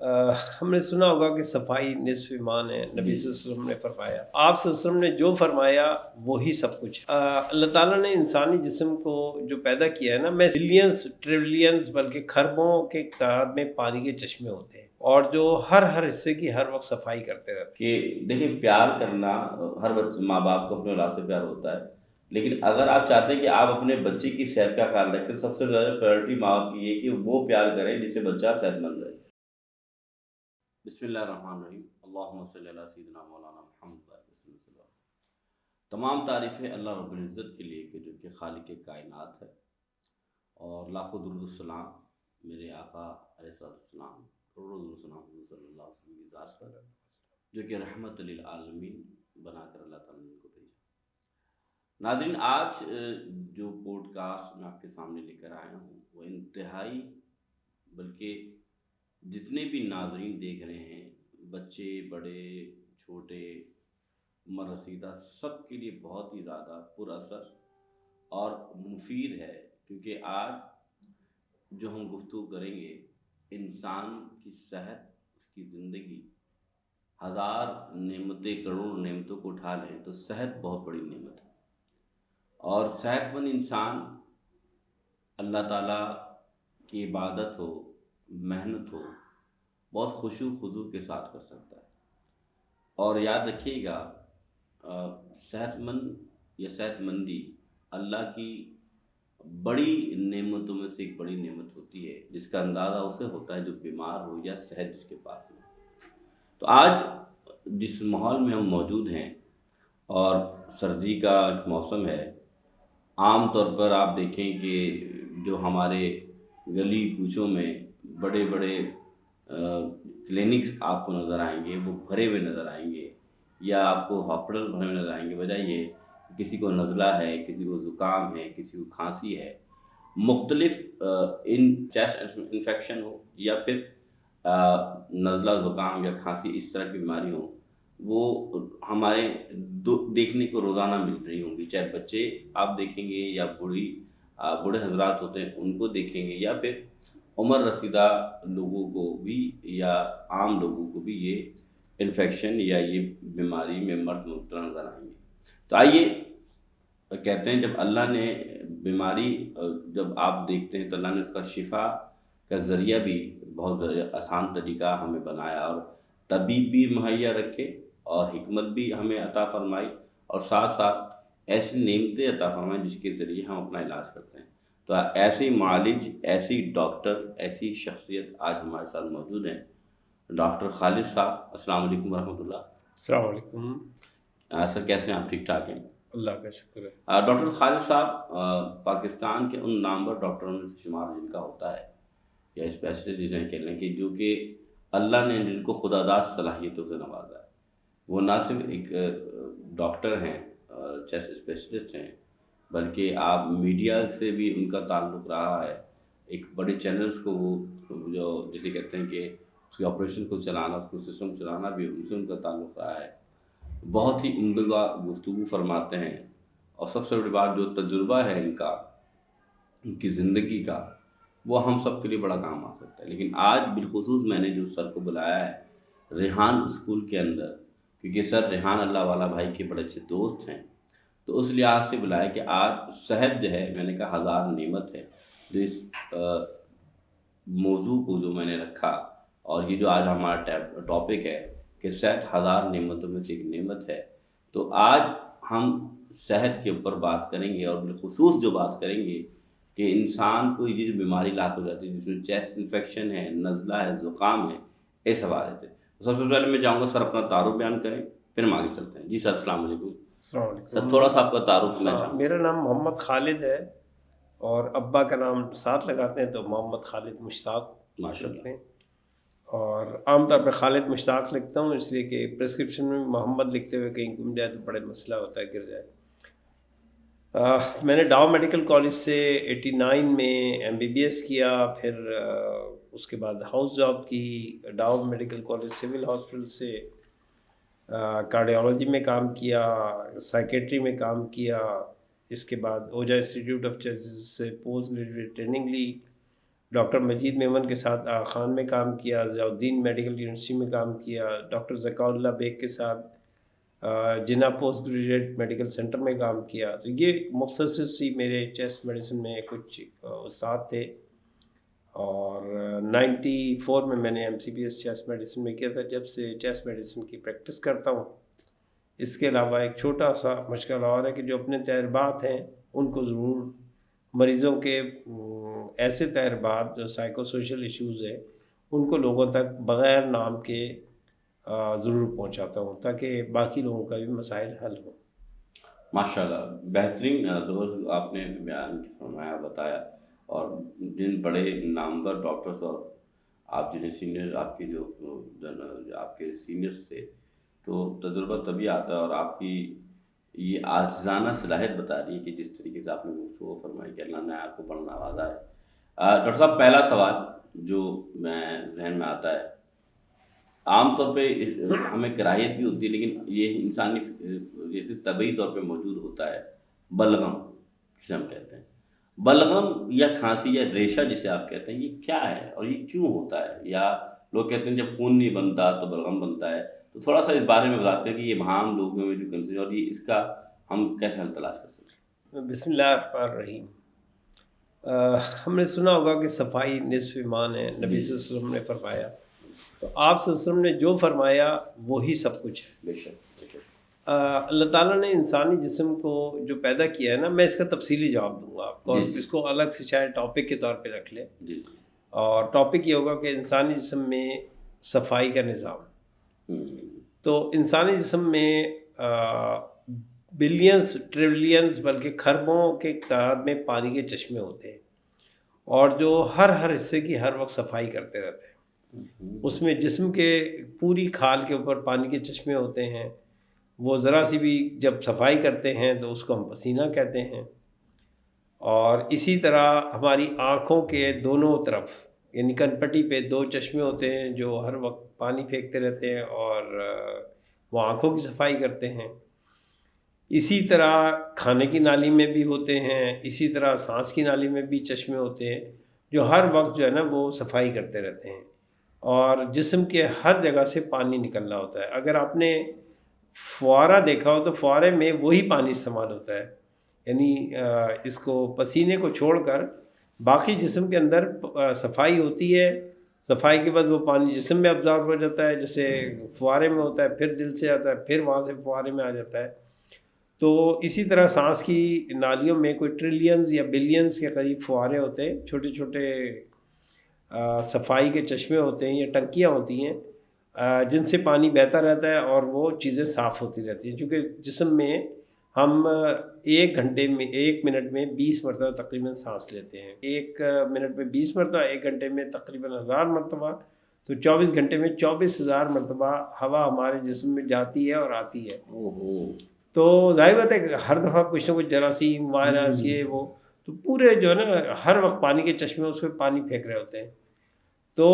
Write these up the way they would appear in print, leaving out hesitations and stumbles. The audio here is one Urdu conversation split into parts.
ہم نے سنا ہوگا کہ صفائی نصف ایمان ہے، نبی جی صلی اللہ علیہ وسلم نے فرمایا، آپ صلی اللہ علیہ وسلم نے جو فرمایا وہی سب کچھ۔ اللہ تعالیٰ نے انسانی جسم کو جو پیدا کیا ہے نا، میں بلینز ٹریلینز بلکہ خربوں کے تعداد میں پانی کے چشمے ہوتے ہیں، اور جو ہر حصے کی ہر وقت صفائی کرتے رہتے ہیں۔ کہ دیکھیں پیار کرنا ہر ماں باپ کو اپنے اولاد سے پیار ہوتا ہے، لیکن اگر آپ چاہتے ہیں کہ آپ اپنے بچے کی صحت کا خیال رکھیں، سب سے زیادہ پرائرٹی ماں باپ کی یہ کہ وہ پیار کریں جس سے بچہ صحت مند رہے۔ بسم اللہ الرحمن الرحیم، اللہم صلی علی سیدنا مولانا محمد وسلم۔ تمام تعریفیں اللہ رب العزت کے لیے کہ جو کہ خالق کائنات ہے، اور لاکھوں درود السلام میرے آقا علیہ السلام، کروڑوں درود السلام حضور صلی اللہ علیہ وسلم کی ذات پر، جو کہ رحمت للعالمین بنا کر اللہ تعالیٰ نے ان کو بھیجا۔ ناظرین، آج جو پوڈ کاسٹ میں آپ کے سامنے لے کر آیا ہوں وہ انتہائی، بلکہ جتنے بھی ناظرین دیکھ رہے ہیں، بچے بڑے چھوٹے عمر رسیدہ، سب کے لیے بہت ہی زیادہ پر اثر اور مفید ہے، کیونکہ آج جو ہم گفتگو کریں گے، انسان کی صحت، اس کی زندگی، ہزار نعمتیں کروڑ نعمتوں کو اٹھا لیں تو صحت بہت بڑی نعمت ہے، اور صحت مند انسان اللہ تعالیٰ کی عبادت ہو، محنت ہو، بہت خشوع خضوع کے ساتھ کر سکتا ہے۔ اور یاد رکھیے گا، صحت مند یا صحت مندی اللہ کی بڑی نعمتوں میں سے ایک بڑی نعمت ہوتی ہے، جس کا اندازہ اسے ہوتا ہے جو بیمار ہو یا صحت جس کے پاس ہو۔ تو آج جس ماحول میں ہم موجود ہیں، اور سردی کا ایک موسم ہے، عام طور پر آپ دیکھیں کہ جو ہمارے گلی کوچوں میں بڑے بڑے کلینکس آپ کو نظر آئیں گے، وہ بھرے ہوئے نظر آئیں گے، یا آپ کو ہاسپٹل بھرے ہوئے نظر آئیں گے۔ وجہ یہ کہ کسی کو نزلہ ہے، کسی کو زکام ہے، کسی کو کھانسی ہے، مختلف چیسٹ انفیکشن ہو یا پھر نزلہ زکام یا کھانسی، اس طرح کی بیماری ہو، وہ ہمارے دیکھنے کو روزانہ مل رہی ہوں گی، چاہے بچے آپ دیکھیں گے یا بوڑھے حضرات ہوتے ہیں ان کو دیکھیں گے، یا پھر عمر رسیدہ لوگوں کو بھی یا عام لوگوں کو بھی یہ انفیکشن یا یہ بیماری میں مرد مبتلا نظر آئیں گے۔ تو آئیے کہتے ہیں، جب اللہ نے بیماری جب آپ دیکھتے ہیں تو اللہ نے اس کا شفا کا ذریعہ بھی بہت آسان طریقہ ہمیں بنایا، اور طبیب بھی مہیا رکھے، اور حکمت بھی ہمیں عطا فرمائی، اور ساتھ ساتھ ایسی نعمتیں عطا فرمائی جس کے ذریعے ہم اپنا علاج کرتے ہیں۔ تو ایسے معالج، ایسی ڈاکٹر، ایسی شخصیت آج ہمارے ساتھ موجود ہیں۔ ڈاکٹر خالد صاحب، السلام علیکم ورحمۃ اللہ۔ السلام علیکم۔ سر کیسے ہیں آپ؟ ٹھیک ٹھاک ہیں؟ اللہ کا شکر ہے۔ ڈاکٹر خالد صاحب پاکستان کے ان نامور ڈاکٹروں میں سے شمار جن کا ہوتا ہے، یا اسپیشلسٹ جسے کہہ لیں، کہ جو کہ اللہ نے جن کو خداداد صلاحیتوں سے نوازا ہے۔ وہ نہ صرف ایک ڈاکٹر ہیں، چیسٹ اسپیشلسٹ ہیں، بلکہ آپ میڈیا سے بھی ان کا تعلق رہا ہے۔ ایک بڑے چینلز کو وہ جو جسے کہتے ہیں کہ اس کے آپریشن کو چلانا، اس کو سسٹم چلانا بھی ان سے ان کا تعلق رہا ہے۔ بہت ہی عمدہ گفتگو فرماتے ہیں، اور سب سے بڑی بات جو تجربہ ہے ان کا، ان کی زندگی کا، وہ ہم سب کے لیے بڑا کام آ سکتا ہے۔ لیکن آج بالخصوص میں نے جو سر کو بلایا ہے ریحان اسکول کے اندر، کیونکہ سر ریحان اللہ والا بھائی کے بڑے اچھے دوست ہیں، تو اس لحاظ سے بلایا کہ آج صحت جو ہے، میں نے کہا ہزار نعمت ہے، جو اس موضوع کو جو میں نے رکھا، اور یہ جو آج ہمارا ٹاپک ہے کہ صحت ہزار نعمتوں میں سے ایک نعمت ہے، تو آج ہم صحت کے اوپر بات کریں گے، اور بالخصوص جو بات کریں گے کہ انسان کو یہ جو بیماری لاحق ہو جاتی ہے، جس میں چیسٹ انفیکشن ہے، نزلہ ہے، زکام ہے، اس حوالے سے سب سے پہلے میں چاہوں گا سر اپنا تعارف بیان کریں، پھر ہم آگے چلتے ہیں۔ جی سر، السلام علیکم۔ السلام علیکم سر تھوڑا سا آپ کا تعارف میں چاہوں گا۔ میرا نام محمد خالد ہے، اور ابا کا نام ساتھ لگاتے ہیں تو محمد خالد مشتاق ماشاء رکھتے اللہ۔ ہیں، اور عام طور پہ خالد مشتاق لکھتا ہوں، اس لیے کہ پرسکرپشن میں محمد لکھتے ہوئے کہیں گم جائے تو بڑے مسئلہ ہوتا ہے، گر جائے۔ میں نے ڈاؤ میڈیکل کالج سے 89 میں MBBS کیا، پھر اس کے بعد ہاؤس جاب کی، ڈاؤ میڈیکل کالج سول ہاسپٹل سے کارڈیالوجی میں کام کیا، سائیکیٹری میں کام کیا، اس کے بعد اوجھا انسٹیٹیوٹ آف چرچز سے پوسٹ گریجویٹ ٹریننگ لی، ڈاکٹر مجید میمن کے ساتھ آغا خان میں کام کیا، ضیاء الدین میڈیکل یونیورسٹی میں کام کیا، ڈاکٹر ذکاء اللہ بیگ کے ساتھ جناح پوسٹ گریجویٹ میڈیکل سینٹر میں کام کیا. تو یہ مختصر سی میرے چیسٹ میڈیسن میں کچھ استاد تھے. اور 94 میں نے MCPS چیسٹ میڈیسن میں کیا تھا. جب سے چیسٹ میڈیسن کی پریکٹس کرتا ہوں. اس کے علاوہ ایک چھوٹا سا مشغلہ اور ہے کہ جو اپنے تجربات ہیں ان کو ضرور مریضوں کے ایسے تجربات جو سائیکو سوشل ایشوز ہیں ان کو لوگوں تک بغیر نام کے ضرور پہنچاتا ہوں تاکہ باقی لوگوں کا بھی مسائل حل ہوں. ماشاءاللہ بہترین زبردست آپ نے بیان فرمایا بتایا. اور جن بڑے نامور ڈاکٹرز اور آپ جنہیں سینئر آپ کے جو آپ کے سینئرس تھے تو تجربہ تبھی آتا ہے. اور آپ کی یہ عاجزانہ صلاحیت بتا رہی ہے کہ جس طریقے سے آپ نے گفتگو فرمائی کہ اللہ نے آپ کو بڑا نوازا ہے. ڈاکٹر صاحب پہلا سوال جو میں ذہن میں آتا ہے، عام طور پہ ہمیں کراہیت بھی ہوتی ہے لیکن یہ انسانی طبعی طور پہ موجود ہوتا ہے، بلغم جسے ہم کہتے ہیں. بلغم یا کھانسی یا ریشہ جسے آپ کہتے ہیں، یہ کیا ہے اور یہ کیوں ہوتا ہے؟ یا لوگ کہتے ہیں جب خون نہیں بنتا تو بلغم بنتا ہے. تو تھوڑا سا اس بارے میں بتاتے ہیں کہ یہ عام لوگوں میں جو کنفیوژن اور یہ اس کا ہم کیسے حل تلاش کر سکتے ہیں؟ بسم اللہ الرحمن الرحیم. ہم نے سنا ہوگا کہ صفائی نصف ایمان ہے، نبی صلی اللہ علیہ وسلم نے فرمایا. تو آپ صلی اللہ علیہ وسلم نے جو فرمایا وہی سب کچھ ہے. بے شک. اللہ تعالیٰ نے انسانی جسم کو جو پیدا کیا ہے نا، میں اس کا تفصیلی جواب دوں گا آپ کو، اور اس کو الگ سے شاید ٹاپک کے طور پہ رکھ لیں. اور ٹاپک یہ ہوگا کہ انسانی جسم میں صفائی کا نظام. تو انسانی جسم میں بلینز ٹریلینز بلکہ خربوں کے تعداد میں پانی کے چشمے ہوتے ہیں، اور جو ہر حصے کی ہر وقت صفائی کرتے رہتے ہیں. اس میں جسم کے پوری کھال کے اوپر پانی کے چشمے ہوتے ہیں. وہ ذرا سی بھی جب صفائی کرتے ہیں تو اس کو ہم پسینہ کہتے ہیں. اور اسی طرح ہماری آنکھوں کے دونوں طرف یعنی کن پٹی پہ 2 چشمے ہوتے ہیں جو ہر وقت پانی پھینکتے رہتے ہیں اور وہ آنکھوں کی صفائی کرتے ہیں. اسی طرح کھانے کی نالی میں بھی ہوتے ہیں، اسی طرح سانس کی نالی میں بھی چشمے ہوتے ہیں جو ہر وقت جو ہے نا وہ صفائی کرتے رہتے ہیں. اور جسم کے ہر جگہ سے پانی نکل رہا ہوتا ہے. اگر آپ نے فوارہ دیکھا ہو تو فوارے میں وہی پانی استعمال ہوتا ہے. یعنی اس کو پسینے کو چھوڑ کر باقی جسم کے اندر صفائی ہوتی ہے. صفائی کے بعد وہ پانی جسم میں ابزارب ہو جاتا ہے، جیسے فوارے میں ہوتا ہے، پھر دل سے آتا ہے، پھر وہاں سے فوارے میں آ جاتا ہے. تو اسی طرح سانس کی نالیوں میں کوئی ٹریلینز یا بلینز کے قریب فوارے ہوتے ہیں، چھوٹے چھوٹے صفائی کے چشمے ہوتے ہیں یا ٹنکیاں ہوتی ہیں جن سے پانی بہتا رہتا ہے اور وہ چیزیں صاف ہوتی رہتی ہیں. چونکہ جسم میں ہم 1 گھنٹے میں 1 منٹ میں 20 مرتبہ تقریباً سانس لیتے ہیں. 1 منٹ میں 20 مرتبہ، 1 گھنٹے میں تقریباً 1000 مرتبہ. تو 24 گھنٹے میں 24,000 مرتبہ ہوا ہمارے جسم میں جاتی ہے اور آتی ہے. تو ظاہر بات ہے کہ ہر دفعہ کچھ نہ کچھ جراثیم وائرس یہ وہ تو پورے جو ہے نا ہر وقت پانی کے چشمے اس پہ پانی پھینک رہے ہوتے ہیں. تو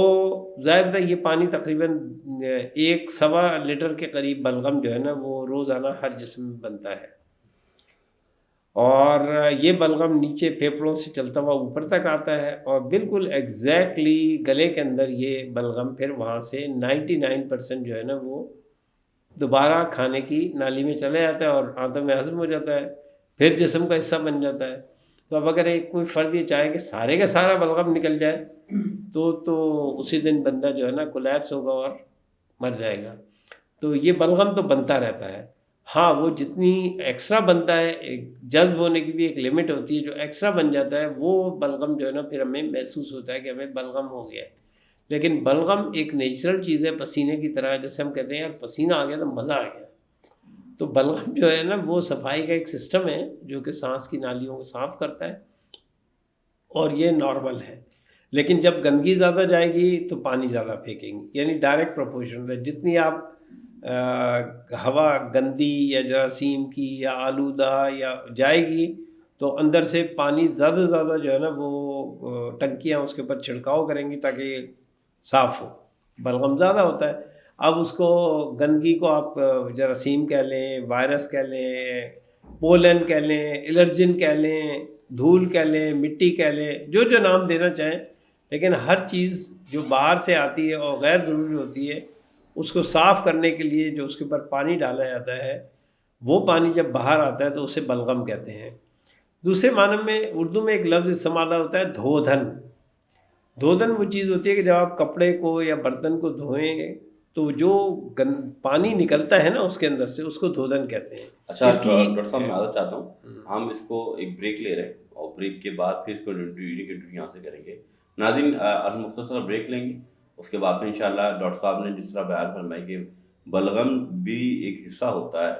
ظاہر بات ہے یہ پانی تقریباً 1.25 لیٹر کے قریب بلغم جو ہے نا وہ روزانہ ہر جسم میں بنتا ہے. اور یہ بلغم نیچے پھیپھڑوں سے چلتا ہوا اوپر تک آتا ہے اور بالکل ایگزیکٹلی گلے کے اندر یہ بلغم پھر وہاں سے 99% جو ہے نا وہ دوبارہ کھانے کی نالی میں چلے جاتا ہے اور آنتوں میں ہضم ہو جاتا ہے، پھر جسم کا حصہ بن جاتا ہے. تو اب اگر کوئی فرد یہ چاہے کہ سارے کا سارا بلغم نکل جائے تو اسی دن بندہ جو ہے نا کولیپس ہوگا اور مر جائے گا. تو یہ بلغم تو بنتا رہتا ہے. ہاں وہ جتنی ایکسٹرا بنتا ہے، ایک جذب ہونے کی بھی ایک لمٹ ہوتی ہے، جو ایکسٹرا بن جاتا ہے وہ بلغم جو ہے نا پھر ہمیں محسوس ہوتا ہے کہ ہمیں بلغم ہو گیا ہے. لیکن بلغم ایک نیچرل چیز ہے پسینے کی طرح، جیسے ہم کہتے ہیں یار پسینہ آ گیا تو مزہ آ گیا. تو بلغم جو ہے نا وہ صفائی کا ایک سسٹم ہے جو کہ سانس کی نالیوں کو صاف کرتا ہے اور یہ نارمل ہے. لیکن جب گندگی زیادہ جائے گی تو پانی زیادہ پھینکیں گی، یعنی ڈائریکٹ پروپورشن ہے. جتنی آپ ہوا گندی یا جراثیم کی یا آلودہ یا جائے گی تو اندر سے پانی زیادہ سے زیادہ جو ہے نا وہ ٹنکیاں اس کے اوپر چھڑکاؤ کریں گی تاکہ صاف ہو. بلغم زیادہ ہوتا ہے. اب اس کو گندگی کو آپ جراثیم کہہ لیں، وائرس کہہ لیں، پولن کہہ لیں، الرجن کہہ لیں، دھول کہہ لیں، مٹی کہہ لیں، جو نام دینا چاہیں. لیکن ہر چیز جو باہر سے آتی ہے اور غیر ضروری ہوتی ہے اس کو صاف کرنے کے لیے جو اس کے اوپر پانی ڈالا جاتا ہے وہ پانی جب باہر آتا ہے تو اسے بلغم کہتے ہیں. دوسرے معنی میں اردو میں ایک لفظ استعمال ہوتا ہے دھودھن. دھودھن وہ چیز ہوتی ہے کہ جب آپ کپڑے کو یا برتن کو دھوئیں تو جو پانی نکلتا ہے نا اس کے اندر سے اس کو دھودھن کہتے ہیں. اچھا اس کی ڈاکٹر صاحب میں آنا چاہتا ہوں، ہم اس کو ایک بریک لے رہے ہیں اور بریک کے بعد پھر اس کو یہاں سے کریں گے. ناظرین آج مختصر بریک لیں گے، اس کے بعد پھر انشاءاللہ ڈاکٹر صاحب نے جس طرح بیان فرمائی کہ بلغم بھی ایک حصہ ہوتا ہے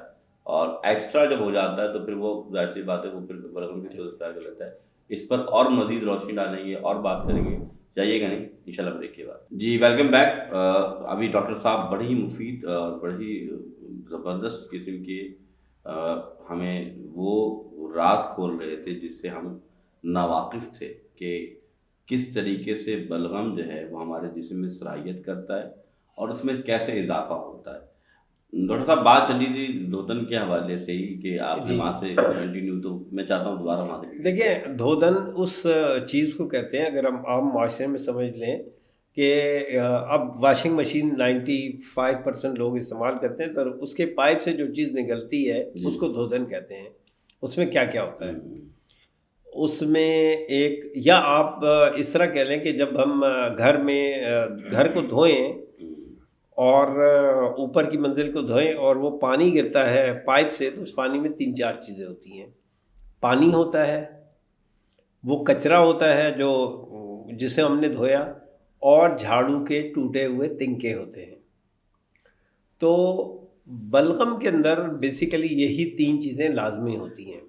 اور ایکسٹرا جب ہو جاتا ہے تو پھر وہ ظاہر سی بات ہے وہ پھر بلغم کی صورت اختیار کر لیتا ہے. اس پر اور مزید روشنی ڈالیں گے اور بات کریں گے، جائیے گا نہیں انشاءاللہ بریک کے بعد. جی ویلکم بیک. ابھی ڈاکٹر صاحب بڑی ہی مفید اور بڑی زبردست قسم کے ہمیں وہ راز کھول رہے تھے جس سے ہم ناواقف تھے کہ کس طریقے سے بلغم جو ہے وہ ہمارے جسم میں صلاحیت کرتا ہے اور اس میں کیسے اضافہ ہوتا ہے. ڈاکٹر صاحب بات چلی تھی دھودھن کے حوالے سے ہی کہ آپ نے وہاں سے کنٹینیو، تو میں چاہتا ہوں دوبارہ وہاں سے. دیکھیں دھودھن اس چیز کو کہتے ہیں، اگر ہم عام معاشرے میں سمجھ لیں کہ اب واشنگ مشین 95% لوگ استعمال کرتے ہیں تو اس کے پائپ سے جو چیز نکلتی ہے اس کو دھودھن کہتے ہیں. اس میں کیا کیا ہوتا ہے اس میں ایک، یا آپ اس طرح کہہ لیں کہ جب ہم گھر کو دھوئیں اور اوپر کی منزل کو دھوئیں اور وہ پانی گرتا ہے پائپ سے تو اس پانی میں 3-4 چیزیں ہوتی ہیں. پانی ہوتا ہے، وہ کچرا ہوتا ہے جو جسے ہم نے دھویا، اور جھاڑو کے ٹوٹے ہوئے تنکے ہوتے ہیں. تو بلغم کے اندر بیسیکلی یہی 3 چیزیں لازمی ہوتی ہیں،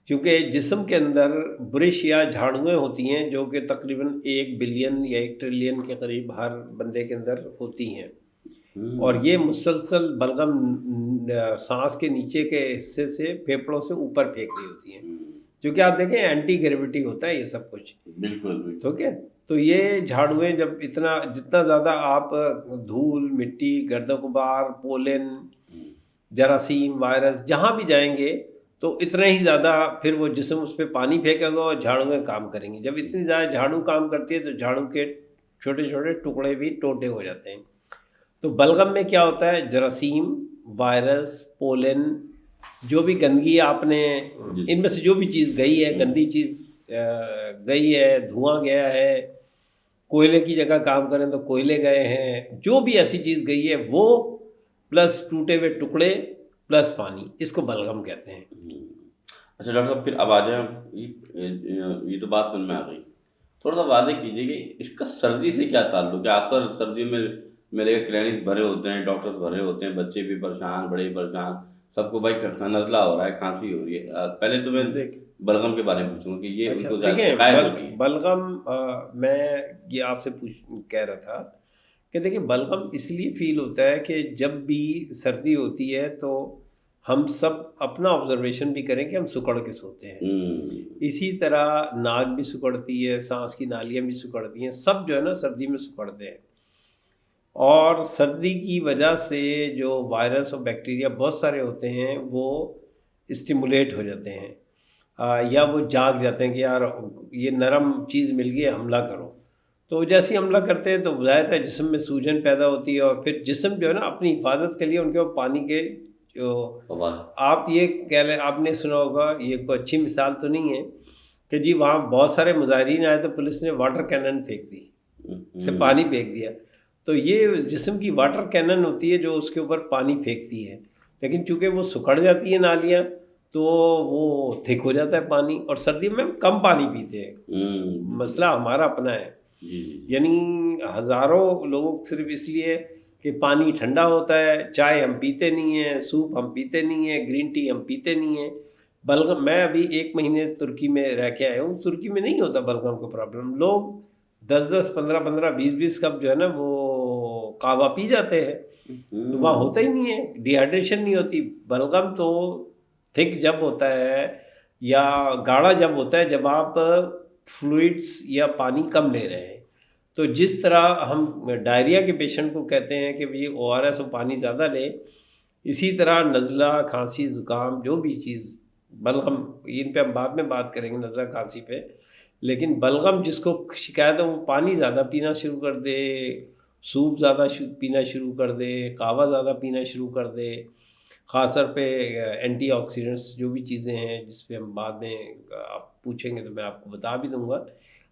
کیونکہ جسم کے اندر برش یا جھاڑویں ہوتی ہیں جو کہ تقریباً 1 بلین یا 1 ٹریلین کے قریب ہر بندے کے اندر ہوتی ہیں، اور یہ مسلسل بلغم سانس کے نیچے کے حصے سے پھیپھڑوں سے اوپر پھینک رہی ہوتی ہیں. کیونکہ آپ دیکھیں اینٹی گریویٹی ہوتا ہے یہ سب کچھ. بالکل ٹھیک ہے. تو یہ جھاڑویں جب جتنا زیادہ آپ دھول مٹی گرد و غبار پولن جراثیم وائرس جہاں بھی جائیں گے تو اتنا ہی زیادہ پھر وہ جسم اس پہ پانی پھینکے گا اور جھاڑویں کام کریں گی. جب اتنی زیادہ جھاڑو کام کرتی ہے تو جھاڑو کے چھوٹے چھوٹے ٹکڑے بھی ٹوٹے ہو جاتے ہیں. تو بلغم میں کیا ہوتا ہے، جراثیم وائرس پولن جو بھی گندگی آپ نے ان میں سے جو بھی چیز گئی ہے، گندی چیز گئی ہے، دھواں گیا ہے، کوئلے کی جگہ کام کریں تو کوئلے گئے ہیں، جو بھی ایسی چیز گئی ہے وہ پلس ٹوٹے ہوئے ٹکڑے پلس پانی، اس کو بلغم کہتے ہیں. اچھا ڈاکٹر صاحب پھر اب آ جائیں، یہ تو بات سن میں آ گئی، تھوڑا سا واضح کیجیے کہ اس کا سردی سے کیا تعلق ہے. اکثر سردیوں میں میرے کلینکس بھرے ہوتے ہیں، ڈاکٹرز بھرے ہوتے ہیں، بچے بھی پریشان، بڑے پریشان، سب کو بھائی نزلہ ہو رہا ہے، کھانسی ہو رہی ہے. پہلے تو میں بلغم کے بارے میں پوچھوں کہ یہ ان کو شکایت ہوتی ہے. بلغم میں یہ آپ سے کہہ رہا تھا کہ دیکھیں بلغم اس لیے فیل ہوتا ہے کہ جب بھی سردی ہوتی ہے تو ہم سب اپنا آبزرویشن بھی کریں کہ ہم سکڑ کے سوتے ہیں. اسی طرح ناک بھی سکڑتی ہے، سانس کی نالیاں بھی سکڑتی ہیں، سب جو ہے نا سردی میں سکڑتے ہیں. اور سردی کی وجہ سے جو وائرس اور بیکٹیریا بہت سارے ہوتے ہیں وہ اسٹیمولیٹ ہو جاتے ہیں، یا وہ جاگ جاتے ہیں کہ یار یہ نرم چیز مل گئی ہے، حملہ کرو. تو جیسے ہی حملہ کرتے ہیں تو ظاہر ہے جسم میں سوجن پیدا ہوتی ہے، اور پھر جسم جو ہے نا اپنی حفاظت کے لیے ان کے پانی کے جو آپ یہ کہہ لیں، آپ نے سنا ہوگا، یہ کوئی اچھی مثال تو نہیں ہے کہ جی وہاں بہت سارے مظاہرین آئے تو پولیس نے واٹر کینن پھینک دی، سے پانی پھینک دیا. تو یہ جسم کی واٹر کینن ہوتی ہے جو اس کے اوپر پانی پھینکتی ہے، لیکن چونکہ وہ سکڑ جاتی ہے نالیاں تو وہ تھک ہو جاتا ہے پانی، اور سردیوں میں ہم کم پانی پیتے ہیں. مسئلہ ہمارا اپنا ہے، یعنی ہزاروں لوگوں صرف اس لیے کہ پانی ٹھنڈا ہوتا ہے، چائے ہم پیتے نہیں ہیں، سوپ ہم پیتے نہیں ہیں، گرین ٹی ہم پیتے نہیں ہیں. بلغم میں ابھی 1 مہینے ترکی میں رہ کے آیا ہوں، ترکی میں نہیں ہوتا بلغم کا پرابلم. لوگ 10-10 15-15 20-20 کپ جو ہے نا وہ قہوہ پی جاتے ہیں، تو وہاں ہوتا ہی نہیں ہے، ڈی ہائیڈریشن نہیں ہوتی. بلغم تو تھک جب ہوتا ہے یا گاڑھا جب ہوتا ہے جب آپ فلوئڈس یا پانی کم لے رہے ہیں. تو جس طرح ہم ڈائریا کے پیشنٹ کو کہتے ہیں کہ یہ ORS اور پانی زیادہ لے، اسی طرح نزلہ کھانسی زکام جو بھی چیز بلغم، ان پہ ہم بعد میں بات کریں گے نزلہ کھانسی پہ، لیکن بلغم جس کو شکایت ہے وہ پانی زیادہ پینا شروع کر دے، سوپ زیادہ پینا شروع کر دے، قہوہ زیادہ پینا شروع کر دے، خاص طور پہ اینٹی آکسیڈنٹس جو بھی چیزیں ہیں جس پہ ہم بعد میں آپ پوچھیں گے تو میں آپ کو بتا بھی دوں گا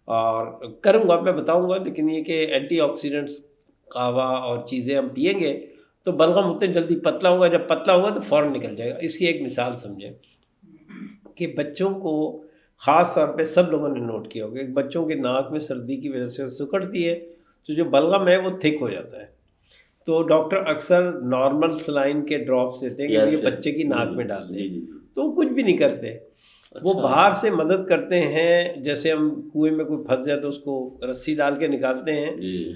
اور کروں گا، میں بتاؤں گا، لیکن یہ کہ اینٹی آکسیڈنٹس قہوہ اور چیزیں ہم پئیں گے تو بلغم اتنے جلدی پتلا ہوگا، جب پتلا ہوگا تو فوراً نکل جائے گا۔ اس کی ایک مثال سمجھیں کہ بچوں کو خاص طور پہ سب لوگوں نے نوٹ کیا ہوگا کہ بچوں کے ناک میں سردی کی وجہ سے سکڑتی ہے تو جو بلغم ہے وہ تھک ہو جاتا ہے، تو ڈاکٹر اکثر نارمل سلائن کے ڈراپس دیتے ہیں کہ یہ بچے کی ناک میں ڈالتے ہیں، تو وہ کچھ بھی نہیں کرتے، وہ باہر سے مدد کرتے ہیں، جیسے ہم کنویں میں کوئی پھنس جائے تو اس کو رسی ڈال کے نکالتے ہیں،